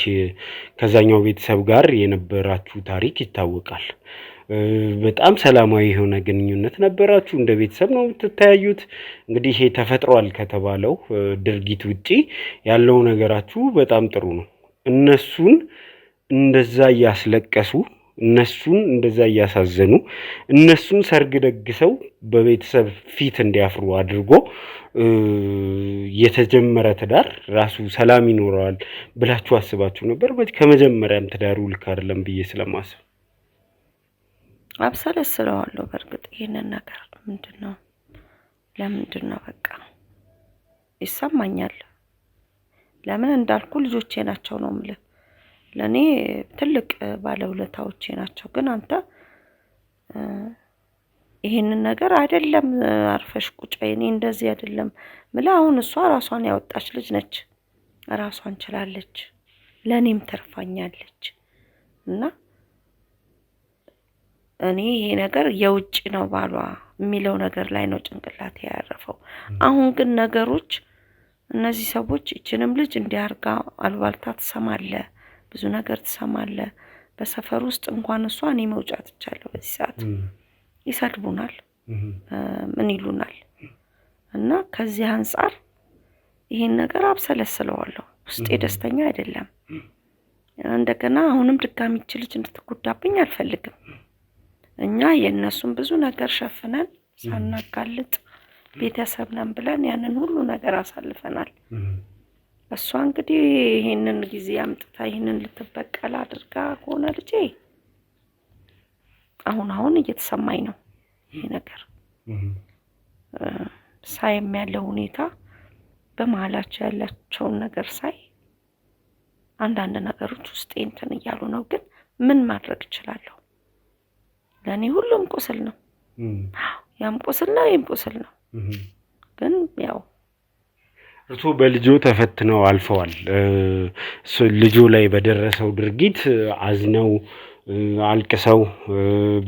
Speaker 4: ከዛኛው ቤተሰብ ጋር የነበራችሁ ታሪክ ይታወቃል። በጣም ሰላማዊ የሆነ ግንኙነት ነበራችሁ። እንደ ቤተሰብ ነው የምትተያዩት። እንግዲህ ይሄ ተፈጥሯል ከተባለው ድርጊት ውጪ ያለው ነገራችሁ በጣም ጥሩ ነው። እነሱን እንደዛ እያስለቀሱ፣ እነሱን እንደዛ እያሳዘኑ፣ እነሱን ሰርግ ደግሰው በቤተሰብ ፊት እንዲያፍሩ አድርጎ የተጀመረ ትዳር ራሱ ሰላም ይኖረዋል ብላችሁ አስባችሁ ነበር? ከመጀመሪያም ትዳሩ ልክ አይደለም ብዬ ስለማስብ
Speaker 1: አብሰለስለዋለሁ። በእርግጥ ይሄንን ነገር ለምንድን ነው በቃ ይሰማኛል። ለምን እንዳልኩ ልጆቼ ናቸው ነው የምልህ። ለኔ ትልቅ ባለውለታዎቼ ናቸው። ግን አንተ ይሄንን ነገር አይደለም አርፈሽ ቁጭ በይ፣ እኔ እንደዚህ አይደለም ምላ። አሁን እሷ ራሷን ያወጣች ልጅ ነች፣ ራሷን ችላለች፣ ለኔም ተርፋኛለች። እና እኔ ይሄ ነገር የውጭ ነው ባሏ የሚለው ነገር ላይ ነው ጭንቅላቴ ያረፈው። አሁን ግን ነገሮች እነዚህ ሰዎች እችንም ልጅ እንዲያርጋ አልባልታ ትሰማለ፣ ብዙ ነገር ትሰማለ። በሰፈር ውስጥ እንኳን እሷ እኔ መውጫት ይቻላል በዚህ ሰዓት ይሰድቡናል፣ ምን ይሉናል። እና ከዚህ አንፃር ይሄን ነገር አብሰለስለዋለሁ። ውስጤ ደስተኛ አይደለም። እንደገና አሁንም ድጋሚ እቺ ልጅ እንድትጎዳብኝ አልፈልግም። እኛ የእነሱን ብዙ ነገር ሸፍነን ሳናጋልጥ ቤተሰብ ነን ብለን ያንን ሁሉ ነገር አሳልፈናል። እሷ እንግዲህ ይሄንን ጊዜ አምጥታ ይሄንን ልትበቀል አድርጋ ከሆነ ልጄ አሁን እየተሰማኝ ነው ይሄ ነገር። ሳይም ያለው ሁኔታ በመሀላቸው ያላቸውን ነገር ሳይ አንዳንድ ነገሮች ውስጤ እንትን እያሉ ነው። ግን ምን ማድረግ እችላለሁ? ለኔ ሁሉም ቁስል ነው። ያም ቁስል ነው፣ ይሄም ቁስል ነው። ግን ያው
Speaker 4: እርሱ በልጆ ተፈትነው አልፈዋል። ልጆ ላይ በደረሰው ድርጊት አዝነው አልቅሰው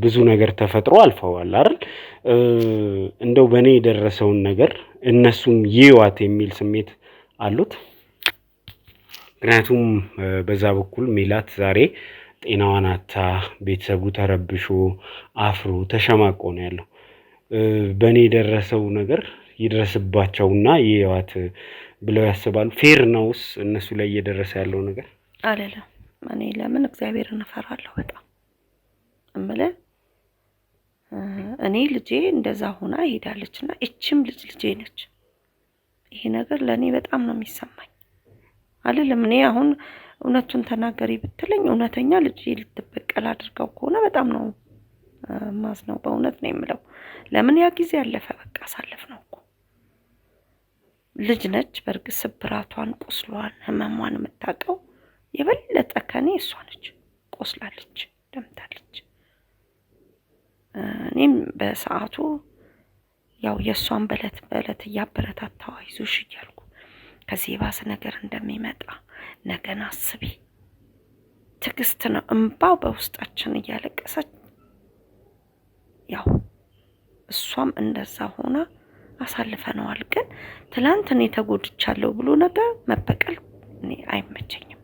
Speaker 4: ብዙ ነገር ተፈጥሮ አልፈዋል አይደል? እንደው በኔ የደረሰውን ነገር እነሱም ይዋት የሚል ስሜት አሉት? ምክንያቱም በዛ በኩል ሜላት ዛሬ ጤናዋን አታ ቤተሰቡ ተረብሾ አፍሮ ተሸማቆ ነው ያለው። በኔ የደረሰው ነገር ይድረስባቸውና ይዋት ብለው ያስባሉ? ፌር ነውስ እነሱ ላይ እየደረሰ ያለው ነገር?
Speaker 1: አይደለም። እኔ ለምን እግዚአብሔርን እፈራለሁ በጣም እምልህ። እኔ ልጄ እንደዛ ሆና ሄዳለችና እቺም ልጄ ነች። ይሄ ነገር ለኔ በጣም ነው የሚሰማኝ አይደለም። እኔ አሁን እውነቱን ተናገሪ ብትለኝ እውነተኛ ልጄ ልትበቀል አድርገው ከሆነ በጣም ነው ማዝነው። በእውነት ነው የምለው። ለምን ያ ጊዜ ያለፈ በቃ አሳለፍ ነው እኮ። ልጅ ነች። በእርግጥ ስብራቷን፣ ቁስሏን፣ ህመሟን የምታውቀው የበለጠ ከኔ እሷ ነች። ቆስላለች፣ ደምታለች። እኔም በሰዓቱ ያው የእሷን በለት እያበረታታው አይዞሽ እያልኩ ከዚህ ባሰ ነገር እንደሚመጣ ነገን አስቢ፣ ትዕግስት ነው እንባው በውስጣችን እያለቀሰች ያው እሷም እንደዛ ሆና አሳልፈነዋል። ግን ትላንት እኔ ተጎድቻለሁ ብሎ ነገር መበቀል እኔ አይመቸኝም።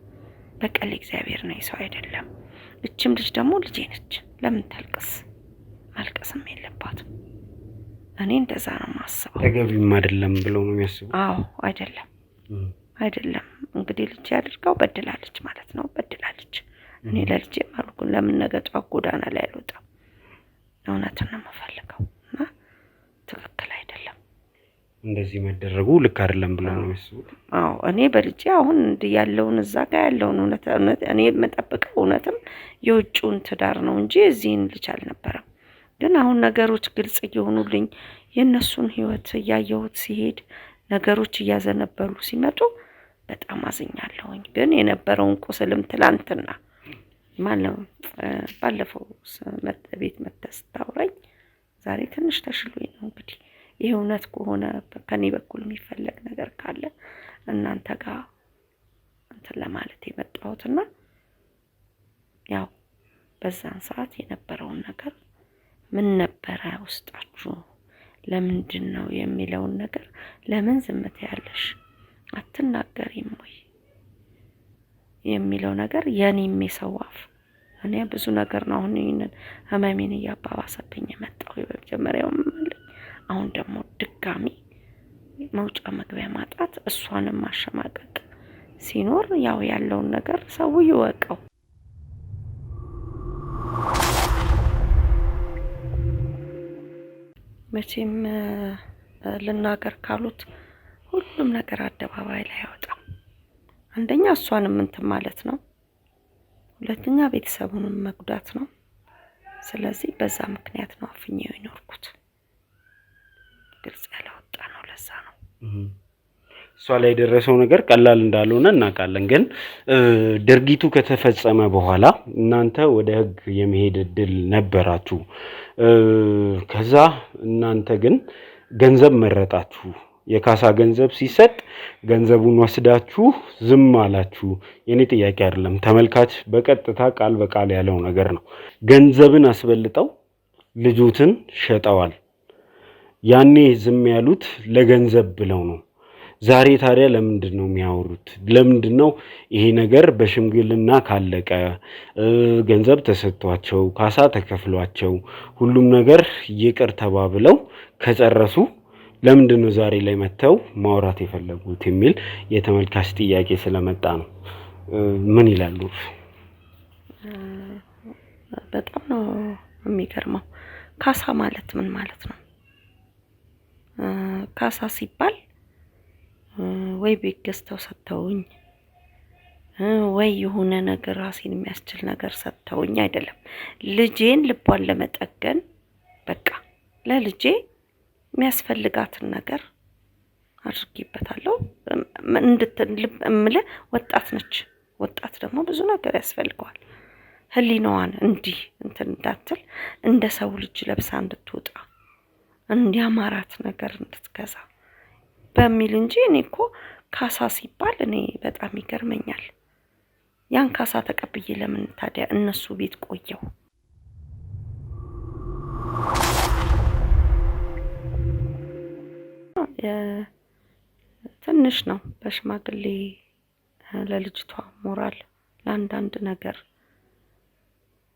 Speaker 1: በቀል እግዚአብሔር ነው፣ የሰው አይደለም። እችም ልጅ ደግሞ ልጄ ነች። ለምን ታልቅስ? ማልቀስም የለባትም። እኔ እንደዛ ነው የማስበው።
Speaker 4: ተገቢም አይደለም ብለው ነው የሚያስቡ?
Speaker 1: አዎ አይደለም። እንግዲህ ልጅ ያድርገው በድላለች ማለት ነው። በድላለች። እኔ ለልጄ ማልኩን ለምን ነገ ጧት ጎዳና ላይ አልወጣም? እውነትን ነው የምፈልገው እና ትክክል አይደለም።
Speaker 4: እንደዚህ መደረጉ ልክ አይደለም ብለው ነው የሚያስቡት።
Speaker 1: አዎ እኔ በልጄ አሁን እንዲህ ያለውን እዛ ጋር ያለውን እውነት እኔ የምጠብቀው እውነትም የውጭውን ትዳር ነው እንጂ እዚህን ልጅ አልነበረም። ግን አሁን ነገሮች ግልጽ እየሆኑልኝ የእነሱን ህይወት እያየሁት ሲሄድ ነገሮች እያዘነበሉ ሲመጡ በጣም አዝኛለሁኝ። ግን የነበረውን ቁስልም ትላንትና ማነው ባለፈው ቤት መተህ ስታወራኝ ዛሬ ትንሽ ተሽሎኝ ነው። እንግዲህ ይሄ እውነት ከሆነ ከኔ በኩል የሚፈለግ ነገር ካለ እናንተ ጋር እንትን ለማለት የመጣሁትና ያው በዛን ሰዓት የነበረውን ነገር ምን ነበረ ውስጣችሁ ለምንድን ነው የሚለውን ነገር ለምን ዝም ትያለሽ አትናገሪም ወይ የሚለው ነገር የኔም የሰዋፍ እኔ ብዙ ነገር ነው አሁን ይሄንን ህመሜን እያባባሰብኝ የመጣው በመጀመሪያው ማለት አሁን ደግሞ ድጋሚ መውጫ መግቢያ ማጣት እሷንም ማሸማቀቅ ሲኖር ያው ያለውን ነገር ሰው ይወቀው። መቼም ልናገር ካሉት ሁሉም ነገር አደባባይ ላይ ያወጣው አንደኛ እሷንም እንትን ማለት ነው፣ ሁለተኛ ቤተሰቡንም መጉዳት ነው። ስለዚህ በዛ ምክንያት ነው አፍኜው የኖርኩት። ግልጽ ያላወጣ ነው። ለዛ ነው
Speaker 4: እሷ ላይ የደረሰው ነገር ቀላል እንዳልሆነ እናውቃለን። ግን ድርጊቱ ከተፈጸመ በኋላ እናንተ ወደ ህግ የመሄድ እድል ነበራችሁ። ከዛ እናንተ ግን ገንዘብ መረጣችሁ። የካሳ ገንዘብ ሲሰጥ ገንዘቡን ወስዳችሁ ዝም አላችሁ። የኔ ጥያቄ አይደለም፣ ተመልካች በቀጥታ ቃል በቃል ያለው ነገር ነው። ገንዘብን አስበልጠው ልጆትን ሸጠዋል። ያኔ ዝም ያሉት ለገንዘብ ብለው ነው። ዛሬ ታዲያ ለምንድን ነው የሚያወሩት? ለምንድን ነው ይሄ ነገር በሽምግልና ካለቀ ገንዘብ ተሰጥቷቸው ካሳ ተከፍሏቸው ሁሉም ነገር ይቅር ተባብለው ከጨረሱ ለምንድን ነው ዛሬ ላይ መተው ማውራት የፈለጉት የሚል የተመልካች ጥያቄ ስለመጣ ነው። ምን ይላሉ?
Speaker 1: በጣም ነው የሚገርመው። ካሳ ማለት ምን ማለት ነው? ካሳ ሲባል ወይ ቤት ገዝተው ሰጥተውኝ ወይ የሆነ ነገር ራሴን የሚያስችል ነገር ሰጥተውኝ አይደለም። ልጄን ልቧን ለመጠገን በቃ ለልጄ የሚያስፈልጋትን ነገር አድርጌበታለሁ። እንድትልምለ ወጣት ነች። ወጣት ደግሞ ብዙ ነገር ያስፈልገዋል። ህሊናዋን እንዲህ እንትን እንዳትል እንደ ሰው ልጅ ለብሳ እንድትወጣ እንዲያማራት ነገር እንድትገዛ በሚል እንጂ እኔ እኮ ካሳ ሲባል እኔ በጣም ይገርመኛል። ያን ካሳ ተቀብዬ ለምን ታዲያ እነሱ ቤት ቆየው? ትንሽ ነው በሽማግሌ ለልጅቷ ሞራል ለአንዳንድ ነገር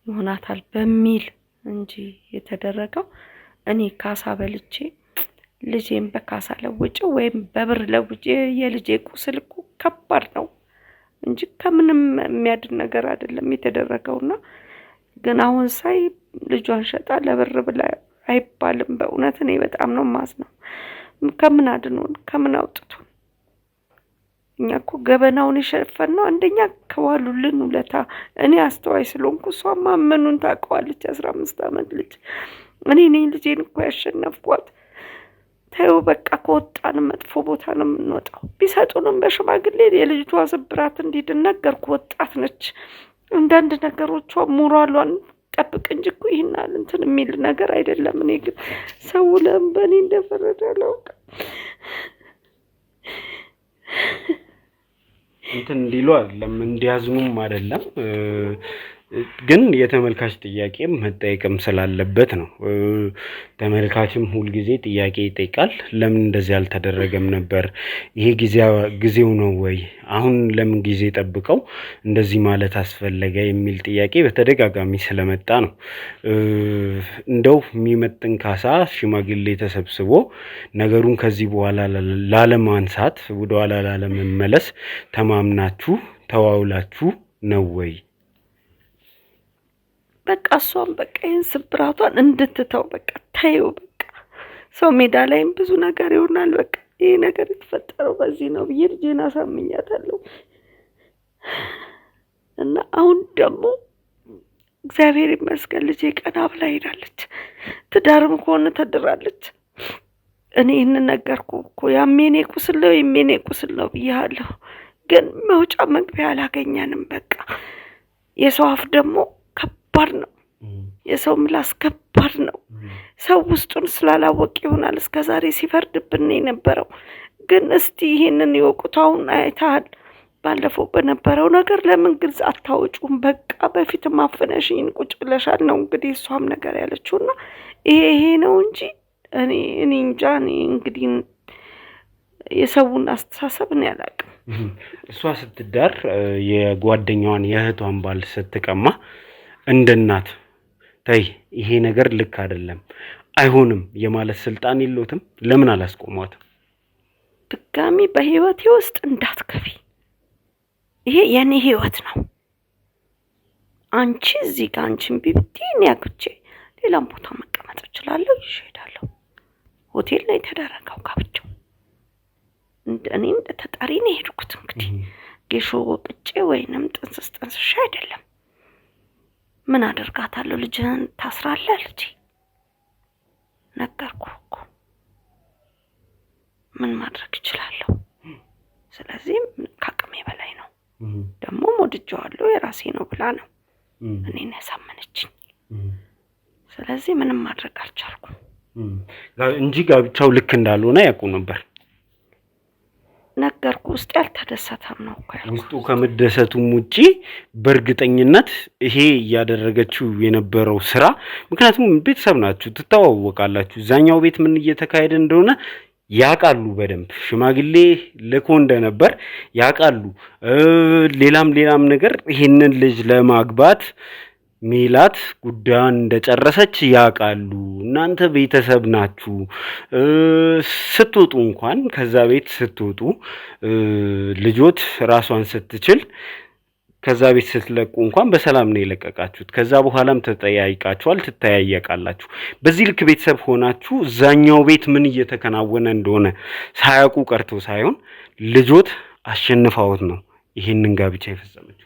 Speaker 1: ይሆናታል በሚል እንጂ የተደረገው እኔ ካሳ በልቼ ልጄን በካሳ ለውጭ ወይም በብር ለውጭ የልጄ ቁስል እኮ ከባድ ነው እንጂ ከምንም የሚያድን ነገር አይደለም የተደረገውና ግን አሁን ሳይ ልጇን ሸጣ ለብር ብላ አይባልም። በእውነት እኔ በጣም ነው ማዝነው። ከምን አድኖን ከምን አውጥቶን? እኛ እኮ ገበናውን የሸፈነው አንደኛ ከዋሉልን ውለታ እኔ አስተዋይ ስለሆንኩ እሷማ ምኑን ታውቀዋለች። 15 ዓመት ልጅ እኔ ነኝ ልጄን እኮ ያሸነፍኳት። ተይው በቃ ከወጣን መጥፎ ቦታ ነው የምንወጣው። ቢሰጡንም በሽማግሌ የልጅቷ ስብራት እንዲድን ነገርኩ። ወጣት ነች። አንዳንድ ነገሮቿ ሞራሏን ጠብቅ እንጂ እኮ ይሄን እንትን የሚል ነገር አይደለም። እኔ ግን ሰው ለምበኔ እንደፈረደ አላውቅም።
Speaker 4: እንትን እንዲሉ አይደለም እንዲያዝኑም አይደለም፣ ግን የተመልካች ጥያቄም መጠየቅም ስላለበት ነው። ተመልካችም ሁልጊዜ ጥያቄ ይጠይቃል። ለምን እንደዚህ አልተደረገም ነበር? ይሄ ጊዜው ነው ወይ? አሁን ለምን ጊዜ ጠብቀው እንደዚህ ማለት አስፈለገ? የሚል ጥያቄ በተደጋጋሚ ስለመጣ ነው። እንደው የሚመጥን ካሳ ሽማግሌ ተሰብስቦ ነገሩን ከዚህ በኋላ ላለማንሳት ወደኋላ ላለመመለስ ተማምናችሁ ተዋውላችሁ ነው ወይ?
Speaker 1: በቃ እሷም በቃ ይህን ስብራቷን እንድትተው በቃ ታየው በቃ ሰው ሜዳ ላይም ብዙ ነገር ይሆናል። በቃ ይሄ ነገር የተፈጠረው በዚህ ነው ብዬ ልጄን አሳምኛታለሁ። እና አሁን ደግሞ እግዚአብሔር ይመስገን ልጄ ቀና ብላ ሄዳለች። ትዳርም ከሆነ ተድራለች። እኔ ይህንን ነገርኩ እኮ ያም የኔ ቁስል ነው የኔ ቁስል ነው ብያለሁ። ግን መውጫ መግቢያ አላገኘንም። በቃ የሰው አፍ ደግሞ ከባድ ነው። የሰው ምላስ ከባድ ነው። ሰው ውስጡን ስላላወቅ ይሆናል እስከዛሬ ሲፈርድብን የነበረው። ግን እስቲ ይሄንን ይወቁት። አሁን አይተሃል ባለፈው በነበረው ነገር ለምን ግልጽ አታወጩም? በቃ በፊት ማፈነሽኝ ቁጭ ብለሻል ነው እንግዲህ እሷም ነገር ያለችውና ይሄ ነው እንጂ እኔ እንጃ። እኔ እንግዲህ የሰውን አስተሳሰብ እኔ አላውቅም።
Speaker 4: እሷ ስትዳር የጓደኛዋን የእህቷን ባል ስትቀማ እንደ እናት ተይ ይሄ ነገር ልክ አይደለም አይሆንም የማለት ስልጣን የለውም። ለምን አላስቆሟትም?
Speaker 1: ድጋሚ በህይወቴ ውስጥ እንዳትከፊ፣ ይሄ የኔ ህይወት ነው። አንቺ እዚህ ጋር አንቺን ቢብቲን ያግቼ ሌላም ቦታ መቀመጥ እችላለሁ፣ ይሄዳለሁ። ሆቴል ላይ ተደረገው ጋብቻው እኔ እንደ ተጣሪ ነው የሄድኩት። እንግዲህ ጌሾ ቅጬ ወይንም ጥንስሽ አይደለም። ምን አደርጋታለሁ? ልጅህን ታስራለህ ልጅ ነገርኩህ እኮ ምን ማድረግ እችላለሁ? ስለዚህ ከአቅሜ በላይ ነው። ደግሞ ወድጄዋለሁ የራሴ ነው ብላ ነው እኔን ያሳመነችኝ። ስለዚህ ምንም ማድረግ አልቻልኩም
Speaker 4: እንጂ ጋብቻው ልክ እንዳልሆነ ያውቁ ነበር።
Speaker 1: ነገርኩ ውስጥ ያልተደሰተም ነው እኮ
Speaker 4: ውስጡ ከመደሰቱም ውጪ በእርግጠኝነት ይሄ እያደረገችው የነበረው ስራ፣ ምክንያቱም ቤተሰብ ናችሁ፣ ትተዋወቃላችሁ። እዛኛው ቤት ምን እየተካሄደ እንደሆነ ያውቃሉ በደንብ። ሽማግሌ ልኮ እንደነበር ያውቃሉ። ሌላም ነገር ይሄንን ልጅ ለማግባት ሜላት ጉዳዩን እንደጨረሰች ያውቃሉ። እናንተ ቤተሰብ ናችሁ። ስትወጡ እንኳን ከዛ ቤት ስትወጡ ልጆት ራሷን ስትችል ከዛ ቤት ስትለቁ እንኳን በሰላም ነው የለቀቃችሁት። ከዛ በኋላም ተጠያይቃችኋል፣ ትተያየቃላችሁ። በዚህ ልክ ቤተሰብ ሆናችሁ እዛኛው ቤት ምን እየተከናወነ እንደሆነ ሳያውቁ ቀርቶ ሳይሆን ልጆት አሸንፋውት ነው ይሄንን ጋብቻ የፈጸመችው።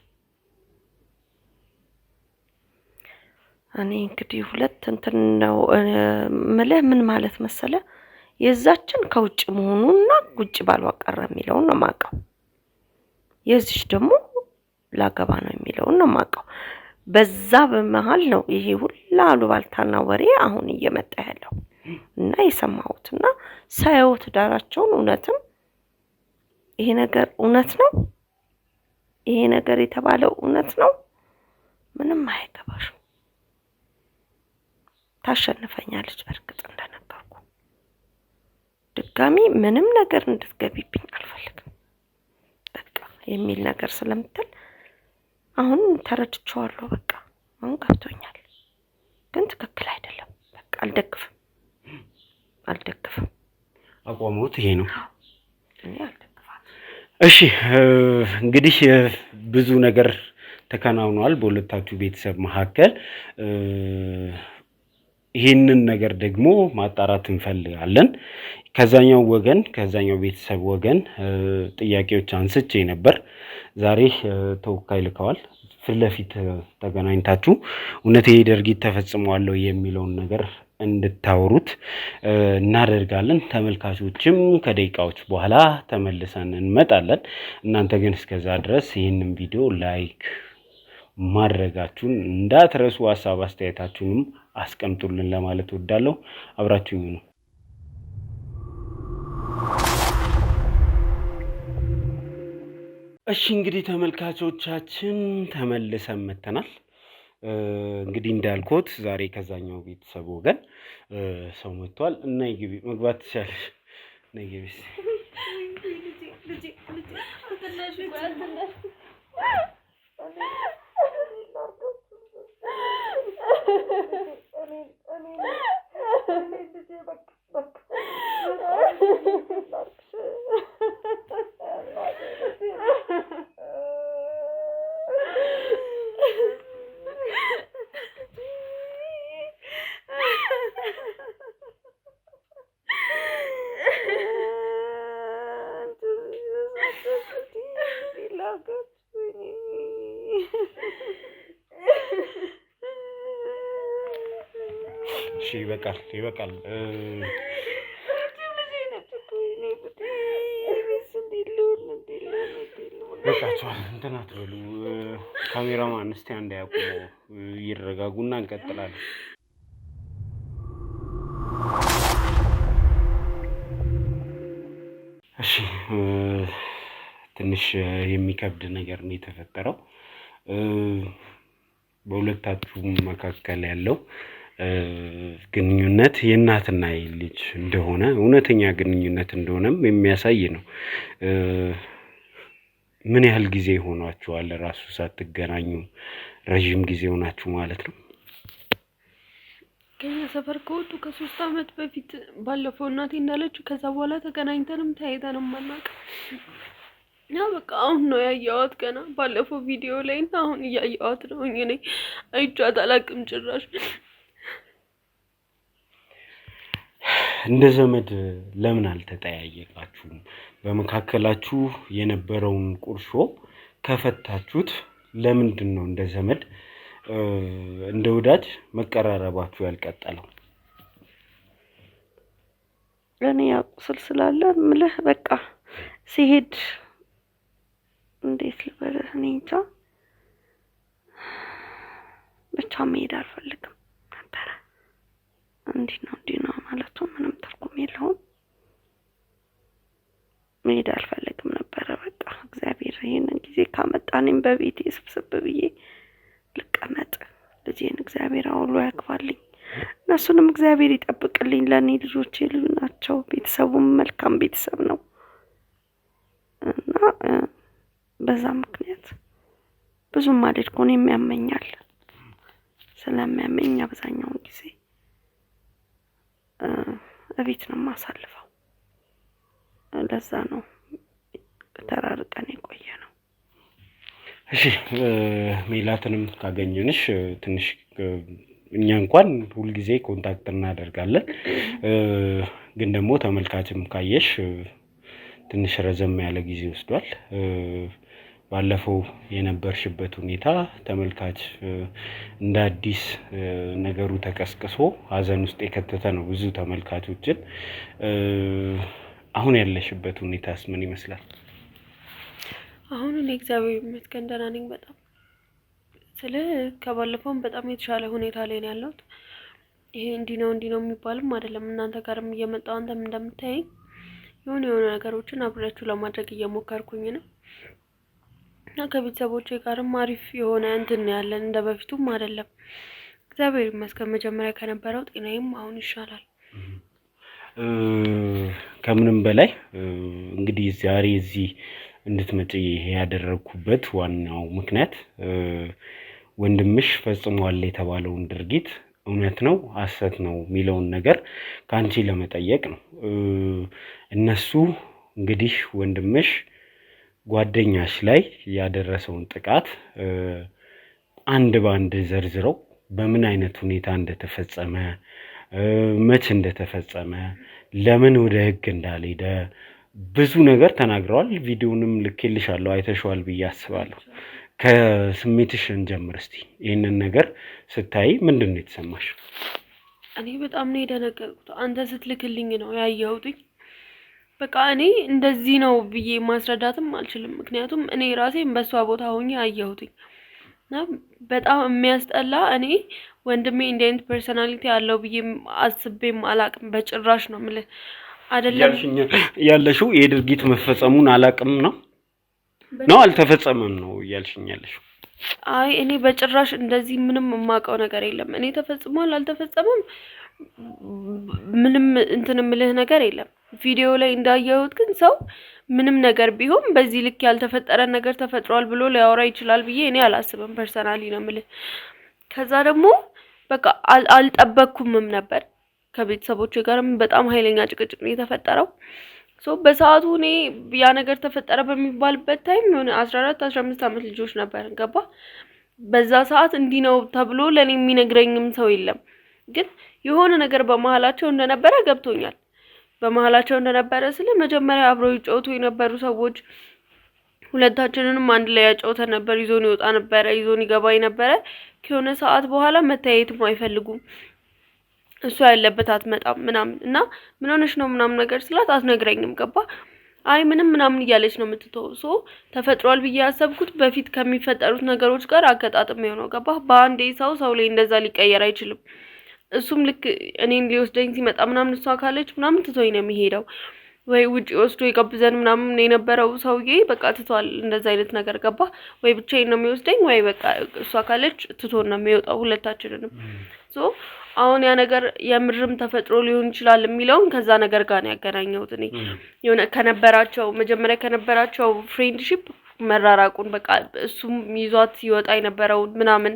Speaker 1: እኔ እንግዲህ ሁለት እንትን ነው ምልህ ምን ማለት መሰለ የዛችን ከውጭ መሆኑና ውጭ ባሏ ቀረ የሚለውን ነው የማውቀው። የዚች ደግሞ ላገባ ነው የሚለውን ነው የማውቀው። በዛ በመሃል ነው ይሄ ሁላ አሉባልታና ወሬ አሁን እየመጣ ያለው እና የሰማሁትና ሳየው ትዳራቸውን እውነትም ይሄ ነገር እውነት ነው፣ ይሄ ነገር የተባለው እውነት ነው። ምንም አይገባሽም። ታሸንፈኛለች በርግጥ እንደነገርኩ። ድጋሚ ምንም ነገር እንድትገቢብኝ አልፈልግም በቃ የሚል ነገር ስለምትል አሁን ተረድቼዋለሁ። በቃ አሁን ገብቶኛል። ግን ትክክል አይደለም። በቃ አልደግፍም።
Speaker 4: አቋሙት ይሄ ነው።
Speaker 1: እኔ አልደግፋም።
Speaker 4: እሺ እንግዲህ ብዙ ነገር ተከናውኗል በሁለታችሁ ቤተሰብ መካከል። ይሄንን ነገር ደግሞ ማጣራት እንፈልጋለን። ከዛኛው ቤተሰብ ወገን ጥያቄዎች አንስቼ ነበር። ዛሬ ተወካይ ልከዋል። ፊት ለፊት ተገናኝታችሁ እውነት ይሄ ድርጊት ተፈጽሟል የሚለውን ነገር እንድታወሩት እናደርጋለን። ተመልካቾችም ከደቂቃዎች በኋላ ተመልሰን እንመጣለን። እናንተ ግን እስከዛ ድረስ ይህንን ቪዲዮ ላይክ ማድረጋችሁን እንዳትረሱ፣ ሀሳብ አስተያየታችሁንም አስቀምጡልን ለማለት እወዳለሁ። አብራችሁኝ ነው። እሺ እንግዲህ ተመልካቾቻችን ተመልሰን መተናል። እንግዲህ እንዳልኩት ዛሬ ከዛኛው ቤተሰብ ወገን ሰው መጥቷል እና ይግቢ መግባት ትችላለሽ። ነይ ግቢ። ይበቃል። በቃችኋል። እንትን አትበሉ። ካሜራማን እስቲ አንድ ያቁሙ፣ ይረጋጉና እንቀጥላለን። እሺ ትንሽ የሚከብድ ነገር ነው የተፈጠረው። በሁለታችሁም መካከል ያለው ግንኙነት የእናትና የልጅ እንደሆነ እውነተኛ ግንኙነት እንደሆነም የሚያሳይ ነው። ምን ያህል ጊዜ ሆኗችኋል ራሱ ሳትገናኙ? ረጅም ጊዜ ሆናችሁ ማለት ነው?
Speaker 2: ከኛ ሰፈር ከወጡ ከ3 አመት በፊት ባለፈው እናቴ እንዳለችው ከዛ በኋላ ተገናኝተንም ተያይተንም አናውቅም። ያ በቃ አሁን ነው ያየኋት፣ ገና ባለፈው ቪዲዮ ላይ እና አሁን እያየኋት ነው። እኔ አይቻት አላውቅም ጭራሽ።
Speaker 4: እንደ ዘመድ ለምን አልተጠያየቃችሁም? በመካከላችሁ የነበረውን ቁርሾ ከፈታችሁት ለምንድን ነው እንደ ዘመድ እንደ ወዳጅ መቀራረባችሁ ያልቀጠለው?
Speaker 1: እኔ ያቁስል ስላለ ምልህ በቃ ሲሄድ እንዴት ልበልህ እኔ እንጃ ብቻ መሄድ አልፈልግም ነበረ። እንዲህ ነው ማለቱ ምንም ትርጉም የለውም። መሄድ አልፈልግም ነበረ። በቃ እግዚአብሔር ይሄንን ጊዜ ካመጣኔም በቤቴ ስብስብ ብዬ ልቀመጥ። ልጄን እግዚአብሔር አውሎ ያግባልኝ፣ እነሱንም እግዚአብሔር ይጠብቅልኝ። ለእኔ ልጆቼ ልዩ ናቸው። ቤተሰቡም መልካም ቤተሰብ ነው እና በዛ ምክንያት ብዙም አልሄድኩም። የሚያመኛል ስለሚያመኝ አብዛኛውን ጊዜ እቤት ነው የማሳልፈው። ለዛ ነው ተራርቀን የቆየ ነው።
Speaker 4: እሺ ሜላትንም ካገኘንሽ ትንሽ እኛ እንኳን ሁልጊዜ ኮንታክት እናደርጋለን፣ ግን ደግሞ ተመልካችም ካየሽ ትንሽ ረዘም ያለ ጊዜ ወስዷል። ባለፈው የነበርሽበት ሁኔታ ተመልካች እንደ አዲስ ነገሩ ተቀስቅሶ ሀዘን ውስጥ የከተተ ነው ብዙ ተመልካቾችን። አሁን ያለሽበት ሁኔታስ ምን ይመስላል?
Speaker 2: አሁን እኔ እግዚአብሔር ይመስገን ደህና ነኝ በጣም። ከባለፈውም በጣም የተሻለ ሁኔታ ላይ ነው ያለሁት። ይሄ እንዲህ ነው የሚባልም አይደለም። እናንተ ጋርም እየመጣሁ አንተም እንደምታየኝ የሆነ ነገሮችን አብሬያችሁ ለማድረግ እየሞከርኩኝ ነው እና ከቤተሰቦቼ ጋርም አሪፍ የሆነ እንትን ያለን፣ እንደ በፊቱም አይደለም እግዚአብሔር ይመስገን። መጀመሪያ ከነበረው ጤናዬም አሁን ይሻላል።
Speaker 4: ከምንም በላይ እንግዲህ ዛሬ እዚህ እንድትመጪ ያደረኩበት ዋናው ምክንያት ወንድምሽ ፈጽሟል የተባለውን ድርጊት እውነት ነው ሐሰት ነው የሚለውን ነገር ካንቺ ለመጠየቅ ነው። እነሱ እንግዲህ ወንድምሽ ጓደኛሽ ላይ ያደረሰውን ጥቃት አንድ ባንድ ዘርዝረው በምን አይነት ሁኔታ እንደተፈጸመ፣ መቼ እንደተፈጸመ፣ ለምን ወደ ህግ እንዳልሄደ ብዙ ነገር ተናግረዋል። ቪዲዮንም ልኬልሻለሁ፣ አይተሽዋል ብዬ አስባለሁ። ከስሜትሽ እንጀምር እስቲ። ይህንን ነገር ስታይ ምንድን ነው የተሰማሽ?
Speaker 2: እኔ በጣም ነው የደነገጥኩት። አንተ ስትልክልኝ ነው ያየሁትኝ። በቃ እኔ እንደዚህ ነው ብዬ ማስረዳትም አልችልም፣ ምክንያቱም እኔ ራሴን በሷ ቦታ ሆኜ አየሁትኝ። በጣም የሚያስጠላ። እኔ ወንድሜ እንዲህ አይነት ፐርሰናሊቲ አለው ብዬ አስቤም አላቅም በጭራሽ ነው የምልህ። አይደለም
Speaker 4: ያለሽው የድርጊት መፈጸሙን አላቅም ነው አልተፈጸመም ነው እያልሽኝ ያለሽው?
Speaker 2: አይ እኔ በጭራሽ እንደዚህ ምንም የማውቀው ነገር የለም። እኔ ተፈጽሟል አልተፈጸመም ምንም እንትን የምልህ ነገር የለም። ቪዲዮ ላይ እንዳየሁት ግን ሰው ምንም ነገር ቢሆን በዚህ ልክ ያልተፈጠረ ነገር ተፈጥሯል ብሎ ሊያወራ ይችላል ብዬ እኔ አላስብም። ፐርሰናሊ ነው የምልህ። ከዛ ደግሞ በቃ አልጠበቅኩምም ነበር። ከቤተሰቦቼ ጋርም በጣም ኃይለኛ ጭቅጭቅ ነው የተፈጠረው። በሰዓቱ እኔ ያ ነገር ተፈጠረ በሚባልበት ታይም የሆነ 14-15 አመት ልጆች ነበር ገባ። በዛ ሰዓት እንዲህ ነው ተብሎ ለኔ የሚነግረኝም ሰው የለም። ግን የሆነ ነገር በመሃላቸው እንደነበረ ገብቶኛል። በመሃላቸው እንደነበረ ስለ መጀመሪያ አብረው ይጫወቱ የነበሩ ሰዎች ሁለታችንንም አንድ ላይ ያጫውተን ነበር። ይዞን ይወጣ ነበር፣ ይዞን ይገባ ነበር። ከሆነ ሰዓት በኋላ መታየትም አይፈልጉም። እሱ ያለበት አትመጣም ምናምን እና ምን ሆነሽ ነው ምናምን ነገር ስላት አትነግረኝም ገባ አይ ምንም ምናምን እያለች ነው የምትተው ሶ ተፈጥሯል ብዬ ያሰብኩት በፊት ከሚፈጠሩት ነገሮች ጋር አገጣጥም ነው ገባ በአንዴ ሰው ላይ እንደዛ ሊቀየር አይችልም እሱም ልክ እኔን ሊወስደኝ ሲመጣ ምናምን እሷ ካለች ምናምን ትቶኝ ነው የሚሄደው ወይ ውጪ ወስዶ ይቀብዘን ምናምን የነበረው ሰውዬ በቃ ትቷል እንደዛ አይነት ነገር ገባ ወይ ብቻዬን ነው የሚወስደኝ ወይ በቃ እሷ ካለች ትቶን ነው የሚወጣው ሁለታችንንም ሶ አሁን ያ ነገር የምርም ተፈጥሮ ሊሆን ይችላል የሚለውን ከዛ ነገር ጋር ነው ያገናኘሁት እኔ የሆነ ከነበራቸው መጀመሪያ ከነበራቸው ፍሬንድሺፕ መራራቁን በቃ እሱም ይዟት ይወጣ የነበረው ምናምን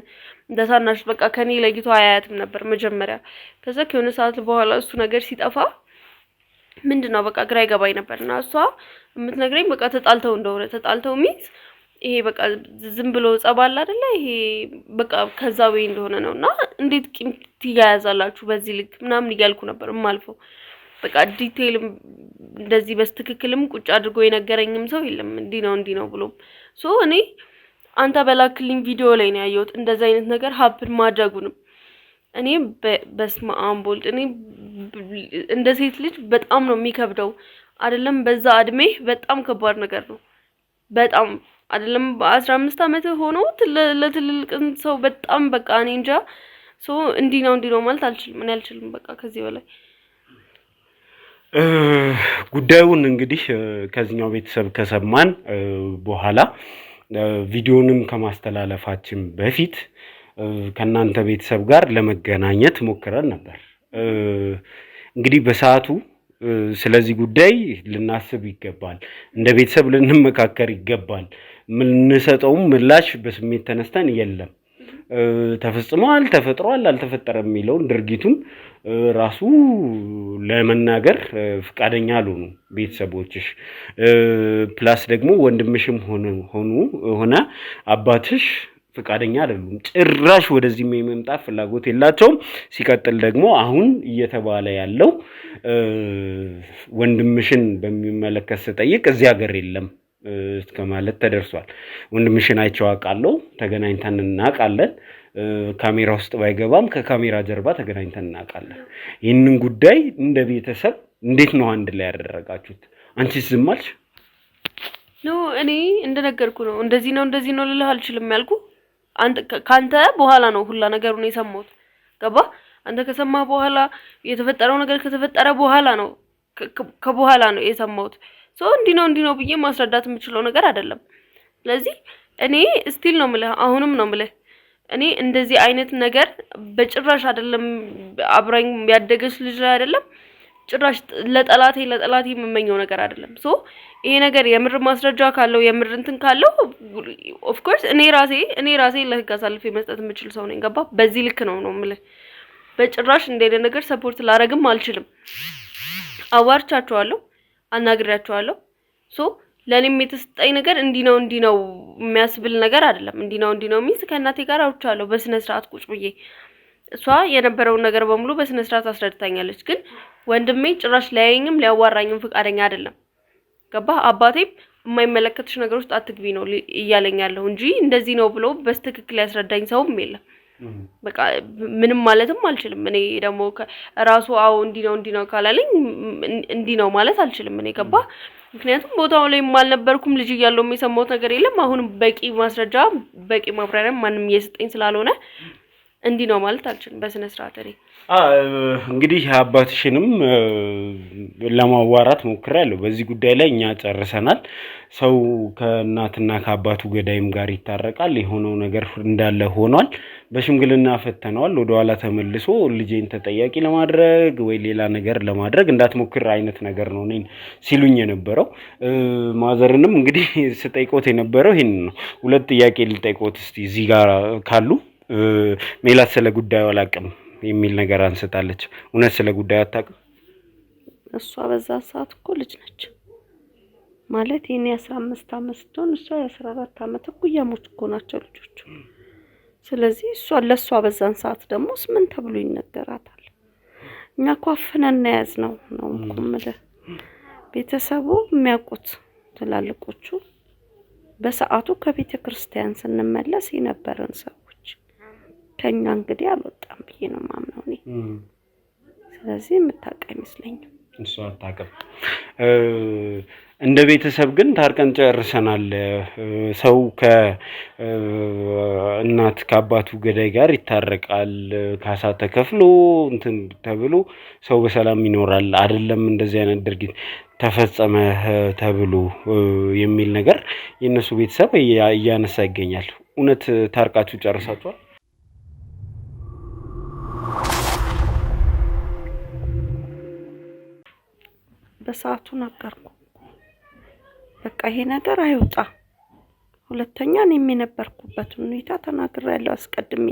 Speaker 2: እንደታናሽ በቃ ከኔ ለይቶ አያያትም ነበር መጀመሪያ ከዛ ከሆነ ሰዓት በኋላ እሱ ነገር ሲጠፋ ምንድነው በቃ ግራ ይገባኝ ነበርና እሷ የምትነግረኝ በቃ ተጣልተው ሚት ይሄ በቃ ዝም ብሎ ጸባል አይደለ ይሄ በቃ ከዛ ወይ እንደሆነ ነውና እንዴት ቂም ትያያዛላችሁ በዚህ ልክ ምናምን እያልኩ ነበር ማልፈው በቃ ዲቴይል እንደዚህ በስትክክልም ቁጭ አድርጎ የነገረኝም ሰው የለም እንዲ ነው ብሎ ሶ እኔ አንተ በላክልኝ ቪዲዮ ላይ ነው ያየሁት እንደዛ አይነት ነገር ሀፕን ማድረጉንም እኔ በስመ አብ ወልድ እኔ እንደ ሴት ልጅ በጣም ነው የሚከብደው አይደለም በዛ እድሜ በጣም ከባድ ነገር ነው በጣም አይደለም በ15 አመት ሆኖ ለትልልቅ ሰው በጣም በቃ እኔ እንጃ ሶ እንዲ ነው ማለት አልችልም በቃ ከዚህ በላይ
Speaker 4: ጉዳዩን እንግዲህ ከዚህኛው ቤተሰብ ከሰማን በኋላ ቪዲዮንም ከማስተላለፋችን በፊት ከናንተ ቤተሰብ ጋር ለመገናኘት ሞክረን ነበር እንግዲህ በሰዓቱ ስለዚህ ጉዳይ ልናስብ ይገባል እንደ ቤተሰብ ልንመካከር ይገባል ምንሰጠው ምላሽ በስሜት ተነስተን የለም ተፈጽሟል ተፈጥሯል አልተፈጠረም የሚለው ድርጊቱን ራሱ ለመናገር ፍቃደኛ አልሆኑ ቤተሰቦችሽ ፕላስ ደግሞ ወንድምሽም ሆነ አባትሽ ፍቃደኛ አይደሉም ጭራሽ ወደዚህ የመምጣት ፍላጎት የላቸውም ሲቀጥል ደግሞ አሁን እየተባለ ያለው ወንድምሽን በሚመለከት ተጠይቅ እዚህ ሀገር የለም እስከ ማለት ተደርሷል ወንድምሽን አይቼው አውቃለሁ ተገናኝተን እናውቃለን ካሜራ ውስጥ ባይገባም ከካሜራ ጀርባ ተገናኝተን እናውቃለን ይህንን ጉዳይ እንደ ቤተሰብ እንዴት ነው አንድ ላይ ያደረጋችሁት አንቺስ ዝም አልሽ
Speaker 2: ነው እኔ እንደነገርኩ ነው እንደዚህ ነው ልልህ አልችልም ያልኩ ካንተ በኋላ ነው ሁላ ነገሩን የሰማሁት ገባ አንተ ከሰማህ በኋላ የተፈጠረው ነገር ከተፈጠረ በኋላ ነው ከበኋላ ነው የሰማሁት ሶ እንዲ ነው ብዬ ማስረዳት የምችለው ነገር አይደለም ስለዚህ እኔ ስቲል ነው ምለ አሁንም ነው ምለ እኔ እንደዚህ አይነት ነገር በጭራሽ አይደለም አብራኝ ያደገች ልጅ ላይ አይደለም ጭራሽ ለጠላቴ የምመኘው ነገር አይደለም ሶ ይሄ ነገር የምር ማስረጃ ካለው የምር እንትን ካለው ኦፍ ኮርስ እኔ ራሴ ለህግ አሳልፌ መስጠት የምችል ሰው ነኝ ገባ በዚህ ልክ ነው ምለ በጭራሽ እንደዚህ ነገር ሰፖርት ላረግም አልችልም አዋርቻቸዋለሁ አናግራቸዋለሁ ሶ ለኔም የተሰጠኝ ነገር እንዲ ነው የሚያስብል ነገር አይደለም እንዲ ነው ሚስ ከእናቴ ጋር አውርቻለሁ በስነ ስርዓት ቁጭ ብዬ እሷ የነበረው ነገር በሙሉ በስነ ስርዓት አስረድታኛለች ግን ወንድሜ ጭራሽ ላይኝም ሊያዋራኝም ፍቃደኛ አይደለም ገባ አባቴም የማይመለከትሽ ነገር ውስጥ አትግቢ ነው እያለኛለሁ እንጂ እንደዚህ ነው ብሎ በስትክክል ያስረዳኝ ሰውም የለም በቃ ምንም ማለትም አልችልም እኔ ደግሞ ራሱ አው እንዲ ነው ካላለኝ እንዲ ነው ማለት አልችልም እኔ ገባ ምክንያቱም ቦታው ላይ ማልነበርኩም ልጅ እያለሁ የሰማሁት ነገር የለም አሁን በቂ ማስረጃ በቂ ማብራሪያ ማንንም እየሰጠኝ ስላልሆነ እንዲ ነው ማለት አልችልም በስነ ስርዓት እኔ
Speaker 4: እንግዲህ አባትሽንም ለማዋራት ሞክሬያለሁ በዚህ ጉዳይ ላይ እኛ ጨርሰናል ሰው ከእናትና ከአባቱ ገዳይም ጋር ይታረቃል የሆነው ነገር እንዳለ ሆኗል በሽምግልና ፈተነዋል ወደ ኋላ ተመልሶ ልጄን ተጠያቂ ለማድረግ ወይ ሌላ ነገር ለማድረግ እንዳትሞክር አይነት ነገር ነው እኔን ሲሉኝ የነበረው ማዘርንም እንግዲህ ስጠይቆት የነበረው ይሄን ነው ሁለት ጥያቄ ልጠይቆት እስቲ እዚህ ጋር ካሉ ሜላት ስለ ጉዳዩ አላውቅም የሚል ነገር አንስታለች እውነት ስለ ጉዳዩ አታውቅም
Speaker 1: እሷ በዛ ሰዓት እኮ ልጅ ነች ማለት የኔ 15 አመት ስትሆን እሷ የ14 አመት እኩያሞች እኮ ናቸው ልጆቹ ስለዚህ እሷ ለሷ በዛን ሰዓት ደግሞ ምን ተብሎ ይነገራታል እኛ እኮ አፍነን ያዝነው ነው ቆምለ ቤተሰቡ የሚያውቁት ትላልቆቹ በሰዓቱ ከቤተ ክርስቲያን ስንመለስ የነበረን ሰዎች ከኛ እንግዲህ አልወጣም ብዬ ነው ማምነው እኔ ስለዚህ የምታውቅ አይመስለኝም።
Speaker 4: እሷ አታውቅም። እንደ ቤተሰብ ግን ታርቀን ጨርሰናል። ሰው ከእናት ከአባቱ ገዳይ ጋር ይታረቃል፣ ካሳ ተከፍሎ እንትን ተብሎ ሰው በሰላም ይኖራል። አይደለም እንደዚህ አይነት ድርጊት ተፈጸመ ተብሎ የሚል ነገር የእነሱ ቤተሰብ እያነሳ ይገኛል። እውነት ታርቃችሁ ጨርሳችኋል?
Speaker 1: በሰዓቱ ነገርኩ። በቃ ይሄ ነገር አይውጣ። ሁለተኛ እኔም የነበርኩበትን ሁኔታ ተናግሬያለሁ አስቀድሜ።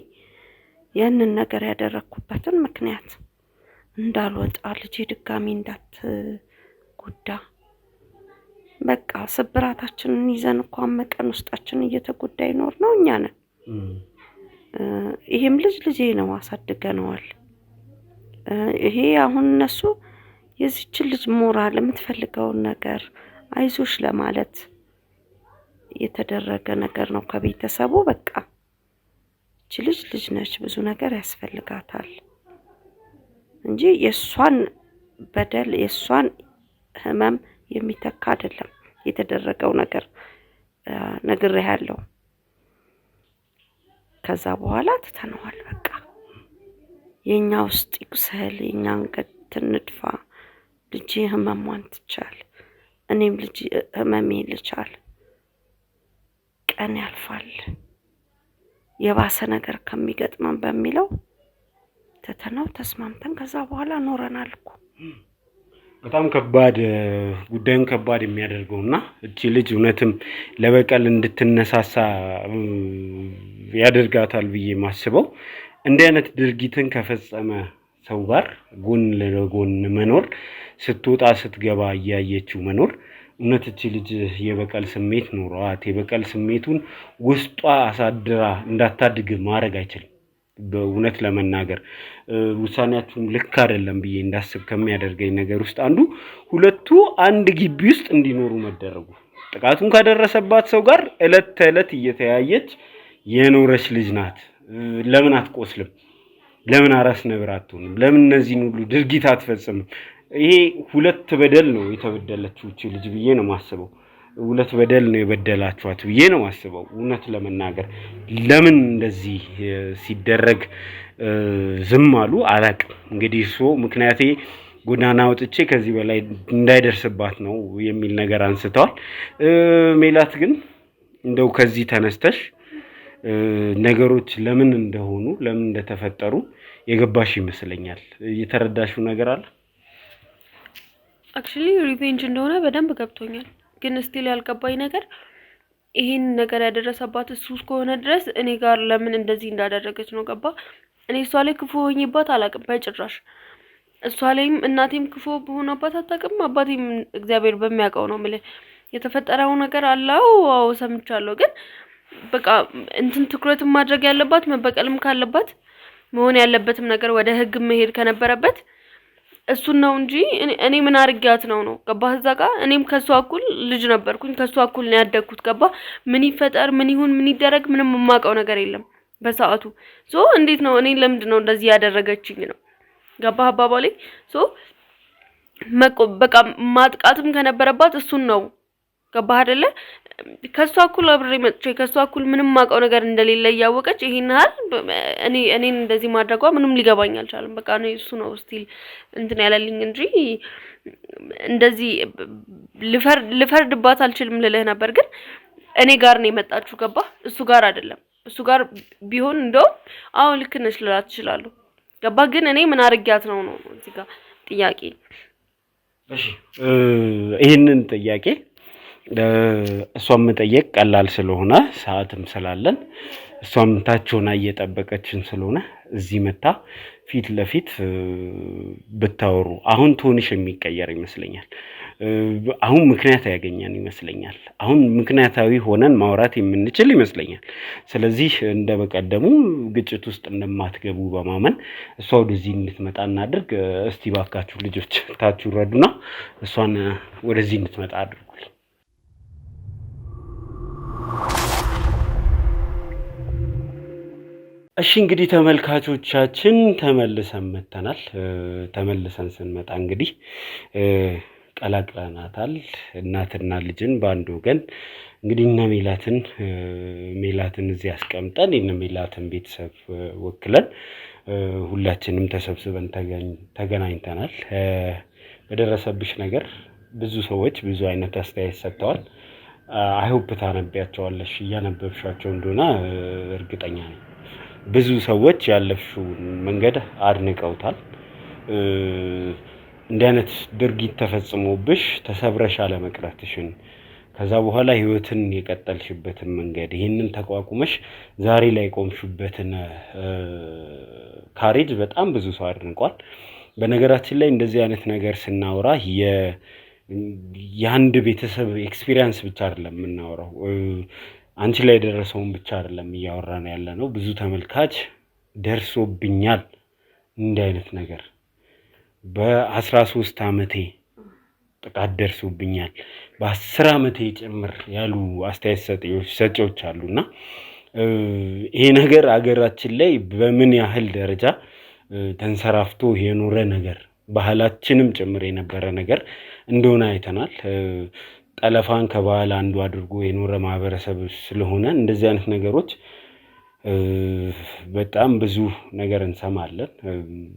Speaker 1: ያንን ነገር ያደረኩበትን ምክንያት እንዳልወጣ፣ ልጄ ድጋሚ እንዳትጎዳ፣ በቃ ስብራታችንን ይዘን እንኳን መቀን ውስጣችን እየተጎዳ ይኖር ነው እኛ ነን። ይሄም ልጄ ነው፣ አሳድገነዋል። ይሄ አሁን እነሱ የዚች ልጅ ሞራል የምትፈልገውን ነገር አይዞሽ ለማለት የተደረገ ነገር ነው ከቤተሰቡ። በቃ እቺ ልጅ ነች፣ ብዙ ነገር ያስፈልጋታል እንጂ የሷን በደል የሷን ህመም የሚተካ አይደለም የተደረገው ነገር። ነግሬሃለሁ። ከዛ በኋላ ትተነዋል። በቃ የኛ ውስጥ ይቁሰል፣ የኛ አንገት ትንድፋ፣ ልጄ ህመሟን ትቻል፣ እኔም ልጅ ህመሜ ልቻል። ቀን ያልፋል፣ የባሰ ነገር ከሚገጥመን በሚለው ተተናው ተስማምተን ከዛ በኋላ ኖረናል እኮ።
Speaker 4: በጣም ከባድ ጉዳዩን ከባድ የሚያደርገውና እቺ ልጅ እውነትም ለበቀል እንድትነሳሳ ያደርጋታል ብዬ ማስበው እንዲህ አይነት ድርጊትን ከፈጸመ ሰው ጋር ጎን ለጎን መኖር፣ ስትወጣ ስትገባ እያየችው መኖር። እውነት እቺ ልጅ የበቀል ስሜት ኖሯት የበቀል ስሜቱን ውስጧ አሳድራ እንዳታድግ ማድረግ አይችልም። በእውነት ለመናገር ውሳኔያችሁም ልክ አይደለም ብዬ እንዳስብ ከሚያደርገኝ ነገር ውስጥ አንዱ ሁለቱ አንድ ግቢ ውስጥ እንዲኖሩ መደረጉ። ጥቃቱን ካደረሰባት ሰው ጋር እለት ተእለት እየተያየች የኖረች ልጅ ናት። ለምን አትቆስልም? ለምን አራስ ነብር አትሆንም? ለምን እነዚህን ሁሉ ድርጊት አትፈጽምም? ይሄ ሁለት በደል ነው የተበደለችው እቺ ልጅ ብዬ ነው ማስበው። ሁለት በደል ነው የበደላችኋት ብዬ ነው ማስበው። እውነት ለመናገር ለምን እንደዚህ ሲደረግ ዝም አሉ አላቅም። እንግዲህ እሱ ምክንያቴ ጎዳና ወጥቼ ከዚህ በላይ እንዳይደርስባት ነው የሚል ነገር አንስተዋል። ሜላት ግን እንደው ከዚህ ተነስተሽ ነገሮች ለምን እንደሆኑ ለምን እንደተፈጠሩ የገባሽ ይመስለኛል። የተረዳሽው ነገር አለ?
Speaker 2: አክቹሊ ሪቬንጅ እንደሆነ በደንብ ገብቶኛል። ግን ስቲል ያልገባኝ ነገር ይሄን ነገር ያደረሰባት እሱ እስከሆነ ድረስ እኔ ጋር ለምን እንደዚህ እንዳደረገች ነው። ገባ? እኔ እሷ ላይ ክፉ ሆኜባት አላውቅም በጭራሽ። እሷ ላይም እናቴም ክፉ በሆነባት አታውቅም። አባቴም እግዚአብሔር በሚያውቀው ነው የምልህ። የተፈጠረው ነገር አለው፣ አዎ ሰምቻለሁ። ግን በቃ እንትን ትኩረት ማድረግ ያለባት መበቀልም ካለባት መሆን ያለበትም ነገር ወደ ህግ መሄድ ከነበረበት እሱን ነው እንጂ እኔ ምን አርጋት ነው። ገባህ? እዛ ጋር እኔም ከሷ እኩል ልጅ ነበርኩኝ፣ ከሷ እኩል ነው ያደግኩት። ገባህ? ምን ይፈጠር ምን ይሁን ምን ይደረግ ምንም የማውቀው ነገር የለም በሰዓቱ። እንዴት ነው እኔ ለምንድን ነው እንደዚህ ያደረገችኝ ነው። ገባህ አባባሌ? በቃ ማጥቃትም ከነበረባት እሱን ነው። ገባህ አይደለ? ከሷ እኩል አብሬ መጥቼ ከሷ እኩል ምንም ማውቀው ነገር እንደሌለ ያወቀች ይሄን ያህል እኔን እንደዚህ ማድረጓ ምንም ሊገባኝ አልቻለም። በቃ ነው እሱ ነው ስቲል እንትን ያለልኝ እንጂ እንደዚህ ልፈርድባት አልችልም ልልህ ነበር። ግን እኔ ጋር ነው የመጣችሁ። ገባህ? እሱ ጋር አይደለም። እሱ ጋር ቢሆን እንደው አዎ ልክ ነሽ ልላት እችላለሁ። ገባህ? ግን እኔ ምን አርጋት ነው እዚህ ጋር ጥያቄ።
Speaker 4: እሺ ይሄንን ጥያቄ እሷም መጠየቅ ቀላል ስለሆነ ሰዓትም ስላለን እሷም ታቸውና እየጠበቀችን ስለሆነ እዚህ መታ ፊት ለፊት ብታወሩ አሁን ቶንሽ የሚቀየር ይመስለኛል። አሁን ምክንያት ያገኛን ይመስለኛል። አሁን ምክንያታዊ ሆነን ማውራት የምንችል ይመስለኛል። ስለዚህ እንደበቀደሙ ግጭት ውስጥ እንደማትገቡ በማመን እሷ ወደዚህ እንድትመጣ እናድርግ። እስቲ ባካችሁ ልጆች ታችሁ ረዱና እሷን ወደዚህ እንድትመጣ አድርጉልኝ። እሺ እንግዲህ ተመልካቾቻችን ተመልሰን መጥተናል። ተመልሰን ስንመጣ እንግዲህ ቀላቅለናታል እናትና ልጅን በአንድ ወገን። እንግዲህ እነ ሜላትን እዚህ አስቀምጠን የእነ ሜላትን ቤተሰብ ወክለን ሁላችንም ተሰብስበን ተገናኝተናል። በደረሰብሽ ነገር ብዙ ሰዎች ብዙ አይነት አስተያየት ሰጥተዋል። አይሆፕ ታነቢያቸዋለሽ፣ እያነበብሻቸው እንደሆነ እርግጠኛ ነኝ። ብዙ ሰዎች ያለፍሽውን መንገድ አድንቀውታል። እንዲህ አይነት ድርጊት ተፈጽሞብሽ ተሰብረሽ አለመቅረትሽን፣ ከዛ በኋላ ህይወትን የቀጠልሽበትን መንገድ፣ ይህንን ተቋቁመሽ ዛሬ ላይ ቆምሽበትን ካሬጅ በጣም ብዙ ሰው አድንቋል። በነገራችን ላይ እንደዚህ አይነት ነገር ስናወራ የአንድ ቤተሰብ ኤክስፒሪየንስ ብቻ አይደለም የምናወራው። አንቺ ላይ የደረሰውን ብቻ አይደለም እያወራን ያለ ነው። ብዙ ተመልካች ደርሶብኛል እንዲህ አይነት ነገር፣ በ13 ዓመቴ ጥቃት ደርሶብኛል፣ በ10 ዓመቴ ጭምር ያሉ አስተያየት ሰጪዎች አሉና ይሄ ነገር አገራችን ላይ በምን ያህል ደረጃ ተንሰራፍቶ የኖረ ነገር፣ ባህላችንም ጭምር የነበረ ነገር እንደሆነ አይተናል። ጠለፋን ከባህል አንዱ አድርጎ የኖረ ማህበረሰብ ስለሆነ እንደዚህ አይነት ነገሮች በጣም ብዙ ነገር እንሰማለን።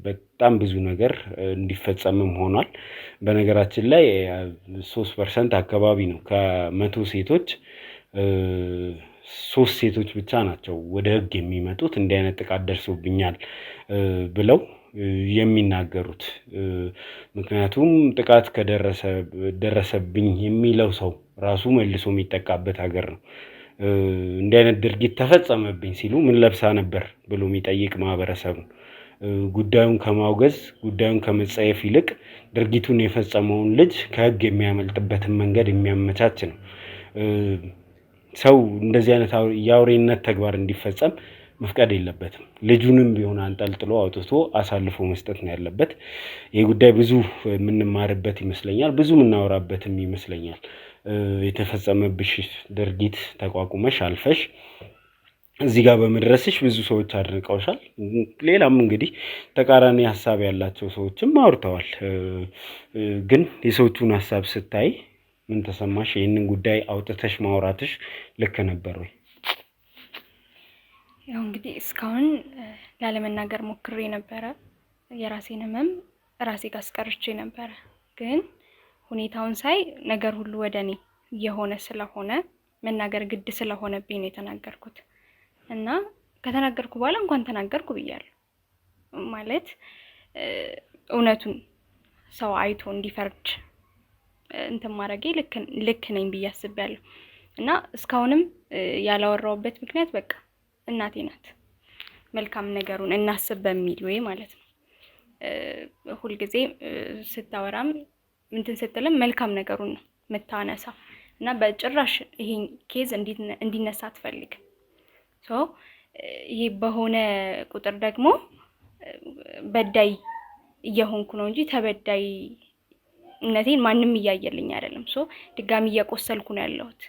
Speaker 4: በጣም ብዙ ነገር እንዲፈጸምም ሆኗል። በነገራችን ላይ 3% አካባቢ ነው ከ100 ሴቶች 3 ሴቶች ብቻ ናቸው ወደ ህግ የሚመጡት እንዲህ አይነት ጥቃት ደርሶብኛል ብለው የሚናገሩት። ምክንያቱም ጥቃት ከደረሰብኝ የሚለው ሰው ራሱ መልሶ የሚጠቃበት ሀገር ነው። እንዲህ አይነት ድርጊት ተፈጸመብኝ ሲሉ ምን ለብሳ ነበር ብሎ የሚጠይቅ ማህበረሰብ ነው። ጉዳዩን ከማውገዝ ጉዳዩን ከመጸየፍ ይልቅ ድርጊቱን የፈጸመውን ልጅ ከህግ የሚያመልጥበትን መንገድ የሚያመቻች ነው። ሰው እንደዚህ አይነት የአውሬነት ተግባር እንዲፈጸም መፍቀድ የለበትም። ልጁንም ቢሆን አንጠልጥሎ አውጥቶ አሳልፎ መስጠት ነው ያለበት። ይህ ጉዳይ ብዙ የምንማርበት ይመስለኛል፣ ብዙ የምናወራበትም ይመስለኛል። የተፈጸመብሽ ድርጊት ተቋቁመሽ አልፈሽ እዚህ ጋር በመድረስሽ ብዙ ሰዎች አድንቀውሻል። ሌላም እንግዲህ ተቃራኒ ሀሳብ ያላቸው ሰዎችም አውርተዋል። ግን የሰዎቹን ሀሳብ ስታይ ምን ተሰማሽ? ይህንን ጉዳይ አውጥተሽ ማውራትሽ ልክ ነበር ወይ?
Speaker 3: ያው እንግዲህ እስካሁን ላለመናገር ሞክሬ ነበረ። የራሴን ህመም ራሴ ጋር አስቀርቼ ነበረ። ግን ሁኔታውን ሳይ ነገር ሁሉ ወደ እኔ እየሆነ ስለሆነ መናገር ግድ ስለሆነብኝ ነው የተናገርኩት። እና ከተናገርኩ በኋላ እንኳን ተናገርኩ ብያለሁ። ማለት እውነቱን ሰው አይቶ እንዲፈርድ እንትን ማድረጌ ልክ ነኝ ብዬ አስቤያለሁ። እና እስካሁንም ያላወራሁበት ምክንያት በቃ እናቴ ናት። መልካም ነገሩን እናስብ በሚል ወይ ማለት ነው። ሁልጊዜ ስታወራም እንትን ስትልም መልካም ነገሩን ነው የምታነሳው እና በጭራሽ ይሄን ኬዝ እንዲነሳ አትፈልግም። ይሄ በሆነ ቁጥር ደግሞ በዳይ እየሆንኩ ነው እንጂ ተበዳይ እነቴን ማንም እያየልኝ አይደለም። ድጋሚ እየቆሰልኩ ነው ያለሁት።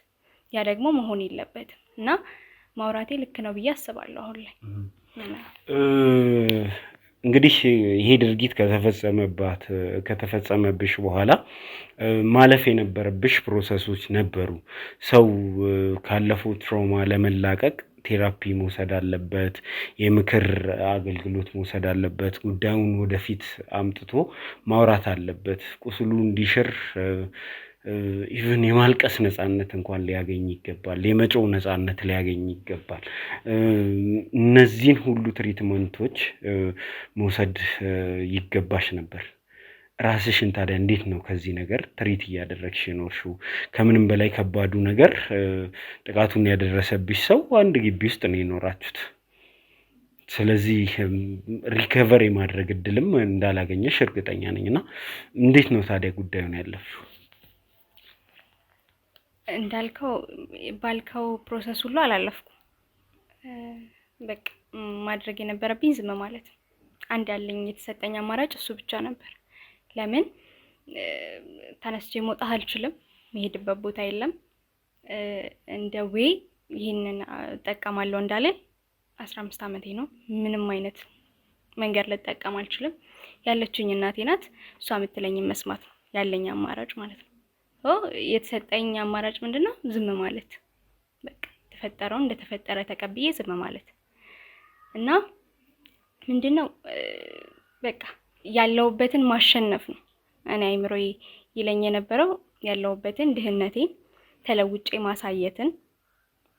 Speaker 3: ያ ደግሞ መሆን የለበትም እና ማውራቴ ልክ ነው ብዬ አስባለሁ። አሁን ላይ
Speaker 4: እንግዲህ ይሄ ድርጊት ከተፈጸመብሽ በኋላ ማለፍ የነበረብሽ ፕሮሰሶች ነበሩ። ሰው ካለፈው ትራውማ ለመላቀቅ ቴራፒ መውሰድ አለበት፣ የምክር አገልግሎት መውሰድ አለበት፣ ጉዳዩን ወደፊት አምጥቶ ማውራት አለበት። ቁስሉ እንዲሽር ኢቭን የማልቀስ ነፃነት እንኳን ሊያገኝ ይገባል። የመጮህ ነፃነት ሊያገኝ ይገባል። እነዚህን ሁሉ ትሪትመንቶች መውሰድ ይገባሽ ነበር። ራስሽን ታዲያ እንዴት ነው ከዚህ ነገር ትሪት እያደረግሽ የኖርሽው? ከምንም በላይ ከባዱ ነገር ጥቃቱን ያደረሰብሽ ሰው አንድ ግቢ ውስጥ ነው የኖራችሁት። ስለዚህ ሪከቨር የማድረግ እድልም እንዳላገኘሽ እርግጠኛ ነኝ። እና እንዴት ነው ታዲያ ጉዳዩን ያለፍሽው?
Speaker 3: ባልከው ፕሮሰስ ሁሉ አላለፍኩም። በቃ ማድረግ የነበረብኝ ዝም ማለት ነው። አንድ ያለኝ የተሰጠኝ አማራጭ እሱ ብቻ ነበር። ለምን ተነስቼ መውጣት አልችልም፣ መሄድበት ቦታ የለም። እንደ ይህንን እጠቀማለሁ እንዳለ 15 ዓመቴ ነው። ምንም አይነት መንገድ ልጠቀም አልችልም። ያለችኝ እናቴ ናት። እሷ የምትለኝን መስማት ነው ያለኝ አማራጭ ማለት ነው። የተሰጠኝ አማራጭ ምንድነው? ዝም ማለት። በቃ ተፈጠረው እንደተፈጠረ ተቀብዬ ዝም ማለት እና ምንድነው በቃ ያለውበትን ማሸነፍ ነው። እኔ አይምሮዬ ይለኝ የነበረው ያለውበትን ድህነቴን ተለውጬ ማሳየትን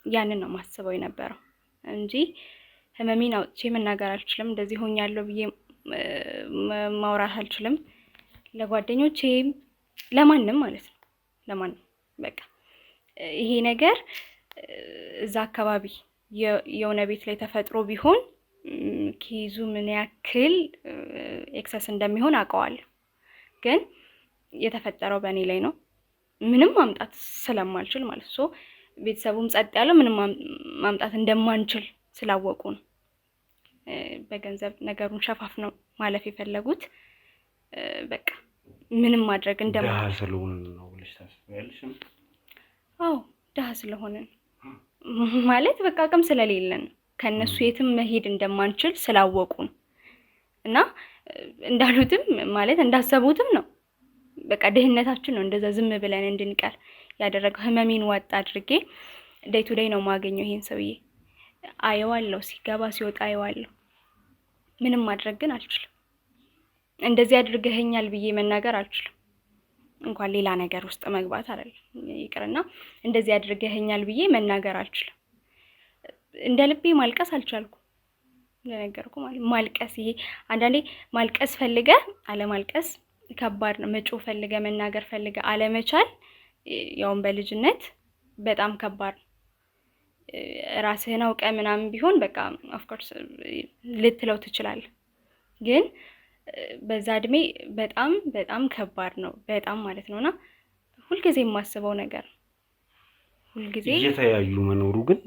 Speaker 3: ያንን ነው ማስበው የነበረው እንጂ ህመሜን አውጥቼ መናገር አልችልም። እንደዚህ ሆኛለሁ ብዬ ማውራት አልችልም። ለጓደኞቼም ለማንም ማለት ነው ለማንም በቃ ይሄ ነገር እዛ አካባቢ የሆነ ቤት ላይ ተፈጥሮ ቢሆን ኬዙ ምን ያክል ኤክሰስ እንደሚሆን አውቀዋለሁ። ግን የተፈጠረው በእኔ ላይ ነው ምንም ማምጣት ስለማልችል ማለት ነው። ቤተሰቡም ጸጥ ያለው ምንም ማምጣት እንደማንችል ስላወቁ ነው በገንዘብ ነገሩን ሸፋፍነው ማለፍ የፈለጉት። በቃ ምንም ማድረግ እንደማንችል
Speaker 4: ደሃ ስለሆነ ነው ብለሽ ታስቢያለሽ?
Speaker 3: አዎ ደሃ ስለሆነ ማለት በቃ አቅም ስለሌለን ከነሱ የትም መሄድ እንደማንችል ስላወቁ ነው። እና እንዳሉትም ማለት እንዳሰቡትም ነው። በቃ ድህነታችን ነው እንደዛ ዝም ብለን እንድንቀር ያደረገው። ህመሜን ዋጥ አድርጌ ዴይ ቱ ዴይ ነው ማገኘው ይሄን ሰውዬ አየዋለሁ፣ ሲገባ ሲወጣ አየዋለሁ። ምንም ማድረግ ግን አልችልም። እንደዚህ አድርገኸኛል ብዬ መናገር አልችልም። እንኳን ሌላ ነገር ውስጥ መግባት አይደለም ይቅርና እንደዚህ አድርገኸኛል ብዬ መናገር አልችልም። እንደ ልቤ ማልቀስ አልቻልኩም። ለነገርኩ ማለት ማልቀስ ይሄ አንዳንዴ ማልቀስ ፈልገ አለማልቀስ ከባድ ነው። መጮህ ፈልገ መናገር ፈልገ አለመቻል ያውን በልጅነት በጣም ከባድ ነው። ራስህን አውቀ ምናምን ቢሆን በቃ ኦፍ ኮርስ ልትለው ትችላለህ። ግን በዛ እድሜ በጣም በጣም ከባድ ነው በጣም ማለት ነውና ሁልጊዜ የማስበው ነገር ሁልጊዜ
Speaker 4: እየተያዩ መኖሩ ግን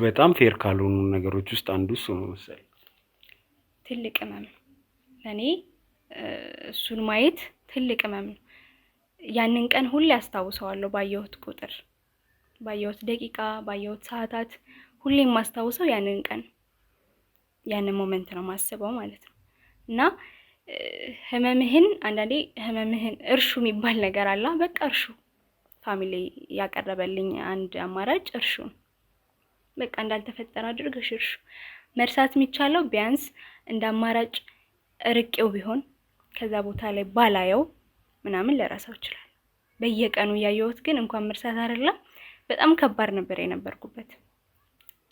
Speaker 4: በጣም ፌር ካልሆኑ ነገሮች ውስጥ አንዱ እሱ ነው መሰለኝ።
Speaker 3: ትልቅ ህመም ለኔ እሱን ማየት ትልቅ ህመም ነው። ያንን ቀን ሁሌ አስታውሰዋለሁ። ባየሁት ቁጥር፣ ባየሁት ደቂቃ፣ ባየሁት ሰዓታት ሁሌ የማስታውሰው ያንን ቀን ያንን ሞመንት ነው ማስበው ማለት ነው። እና ህመምህን አንዳንዴ ህመምህን እርሹ የሚባል ነገር አለ። በቃ እርሹ ፋሚሊ ያቀረበልኝ አንድ አማራጭ እርሹ በቃ እንዳልተፈጠረ አድርገሽ እርሹ። መርሳት የሚቻለው ቢያንስ እንደ አማራጭ ርቄው ቢሆን ከዛ ቦታ ላይ ባላየው ምናምን ለራሳው ይችላል። በየቀኑ ያየሁት ግን እንኳን መርሳት አይደለም በጣም ከባድ ነበር የነበርኩበት።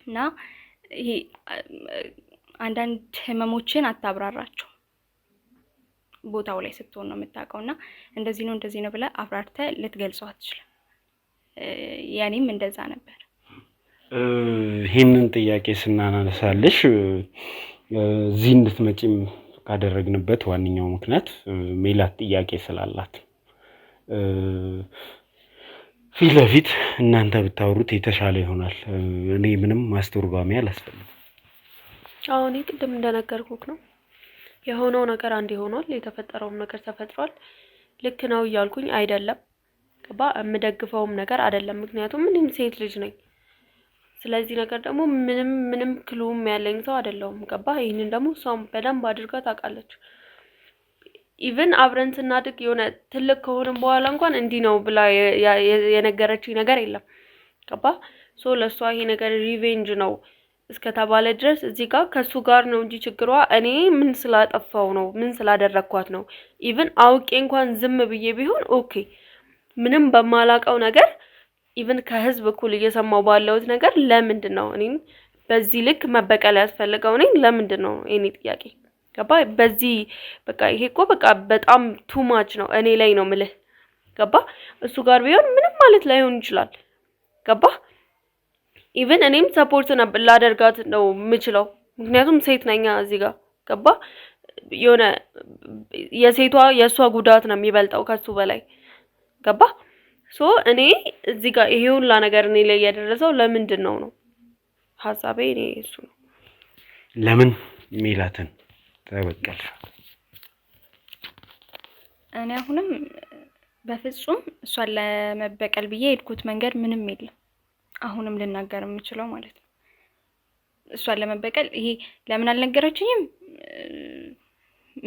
Speaker 3: እና ይሄ አንዳንድ ህመሞችን አታብራራቸው ቦታው ላይ ስትሆን ነው የምታውቀውና እንደዚህ ነው ብለህ አብራርተህ ልትገልጸው አትችልም። ያኔም እንደዛ ነበር።
Speaker 4: ይህንን ጥያቄ ስናነሳልሽ እዚህ እንድትመጪም ካደረግንበት ዋነኛው ምክንያት ሜላት ጥያቄ ስላላት ፊት ለፊት እናንተ ብታወሩት የተሻለ ይሆናል። እኔ ምንም ማስተርጓሚ አላስፈልግም።
Speaker 2: እኔ ቅድም እንደነገርኩክ ነው የሆነው ነገር አንድ ሆኗል። የተፈጠረው ነገር ተፈጥሯል። ልክ ነው እያልኩኝ አይደለም ገባ የምደግፈውም ነገር አይደለም። ምክንያቱም እኔም ሴት ልጅ ነኝ። ስለዚህ ነገር ደግሞ ምንም ክሉም ያለኝ ሰው አይደለሁም ገባ። ይሄንን ደግሞ እሷም በደንብ አድርጋ ታውቃለች። ኢቭን አብረን ስናድግ የሆነ ትልቅ ከሆነም በኋላ እንኳን እንዲህ ነው ብላ የነገረችኝ ነገር የለም ገባ። ለሷ ይሄ ነገር ሪቬንጅ ነው እስከተባለ ድረስ እዚህ ጋር ከሱ ጋር ነው እንጂ ችግሯ እኔ ምን ስላጠፋው ነው ምን ስላደረኳት ነው። ኢቭን አውቄ እንኳን ዝም ብዬ ቢሆን ኦኬ ምንም በማላቀው ነገር ኢቭን ከህዝብ እኩል እየሰማው ባለውት ነገር ለምንድን ነው እኔን በዚህ ልክ መበቀል ያስፈልገው? እኔ ለምንድን ነው እኔ ጥያቄ ገባ። በዚህ በቃ ይሄ እኮ በቃ በጣም ቱ ማች ነው እኔ ላይ ነው ምልህ ገባ። እሱ ጋር ቢሆን ምንም ማለት ላይሆን ይችላል ገባ። ኢቭን እኔም ሰፖርት ላደርጋት ነው የምችለው ምክንያቱም ሴት ነኝ እዚህ ጋር ገባ። የሆነ የሷ ጉዳት ነው የሚበልጠው ከሱ በላይ ገባ። እኔ እዚህ ጋር ይሄ ሁላ ነገር እኔ ላይ ያደረሰው ለምንድን ነው ሐሳቤ እኔ እሱ ነው።
Speaker 4: ለምን ሜላትን ተበቀልሽ?
Speaker 3: እኔ አሁንም በፍጹም እሷን ለመበቀል ብዬ ሄድኩት መንገድ ምንም የለም። አሁንም ልናገር የምችለው ማለት ነው እሷን ለመበቀል ይሄ ለምን አልነገረችኝም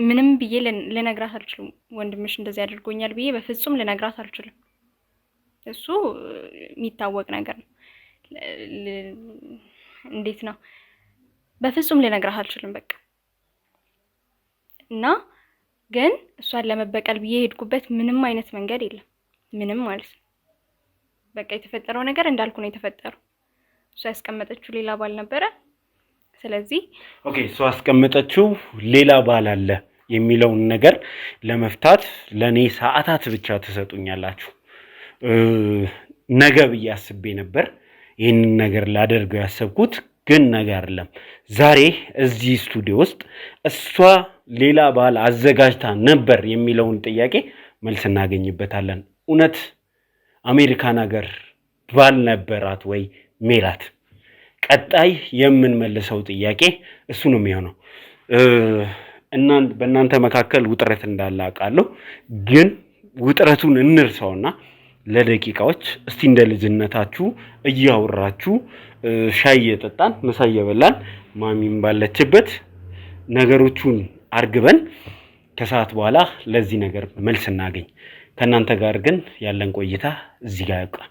Speaker 3: ምንም ብዬ ልነግራት አልችልም። ወንድምሽ እንደዚህ አድርጎኛል ብዬ በፍጹም ልነግራት አልችልም። እሱ የሚታወቅ ነገር ነው። እንዴት ነው በፍጹም ልነግራት አልችልም በቃ። እና ግን እሷን ለመበቀል ብዬ ሄድኩበት ምንም አይነት መንገድ የለም። ምንም ማለት ነው። በቃ የተፈጠረው ነገር እንዳልኩ ነው የተፈጠረው። እሷ ያስቀመጠችው ሌላ ባል ነበረ። ስለዚህ
Speaker 4: ኦኬ፣ እሷ ያስቀመጠችው ሌላ ባል አለ የሚለውን ነገር ለመፍታት ለኔ ሰዓታት ብቻ ትሰጡኛላችሁ። ነገ ብዬ አስቤ ነበር ይህንን ነገር ላደርገው ያሰብኩት፣ ግን ነገ አይደለም ዛሬ እዚህ ስቱዲዮ ውስጥ እሷ ሌላ ባል አዘጋጅታ ነበር የሚለውን ጥያቄ መልስ እናገኝበታለን። እውነት አሜሪካን ሀገር ባል ነበራት ወይ ሜላት? ቀጣይ የምንመልሰው ጥያቄ እሱ ነው የሚሆነው። በእናንተ መካከል ውጥረት እንዳለ አውቃለሁ፣ ግን ውጥረቱን እንርሳውና ለደቂቃዎች እስቲ እንደ ልጅነታችሁ እያወራችሁ ሻይ እየጠጣን ምሳ እየበላን ማሚም ባለችበት ነገሮቹን አርግበን ከሰዓት በኋላ ለዚህ ነገር መልስ እናገኝ። ከእናንተ ጋር ግን ያለን ቆይታ እዚህ ጋር ያውቃል።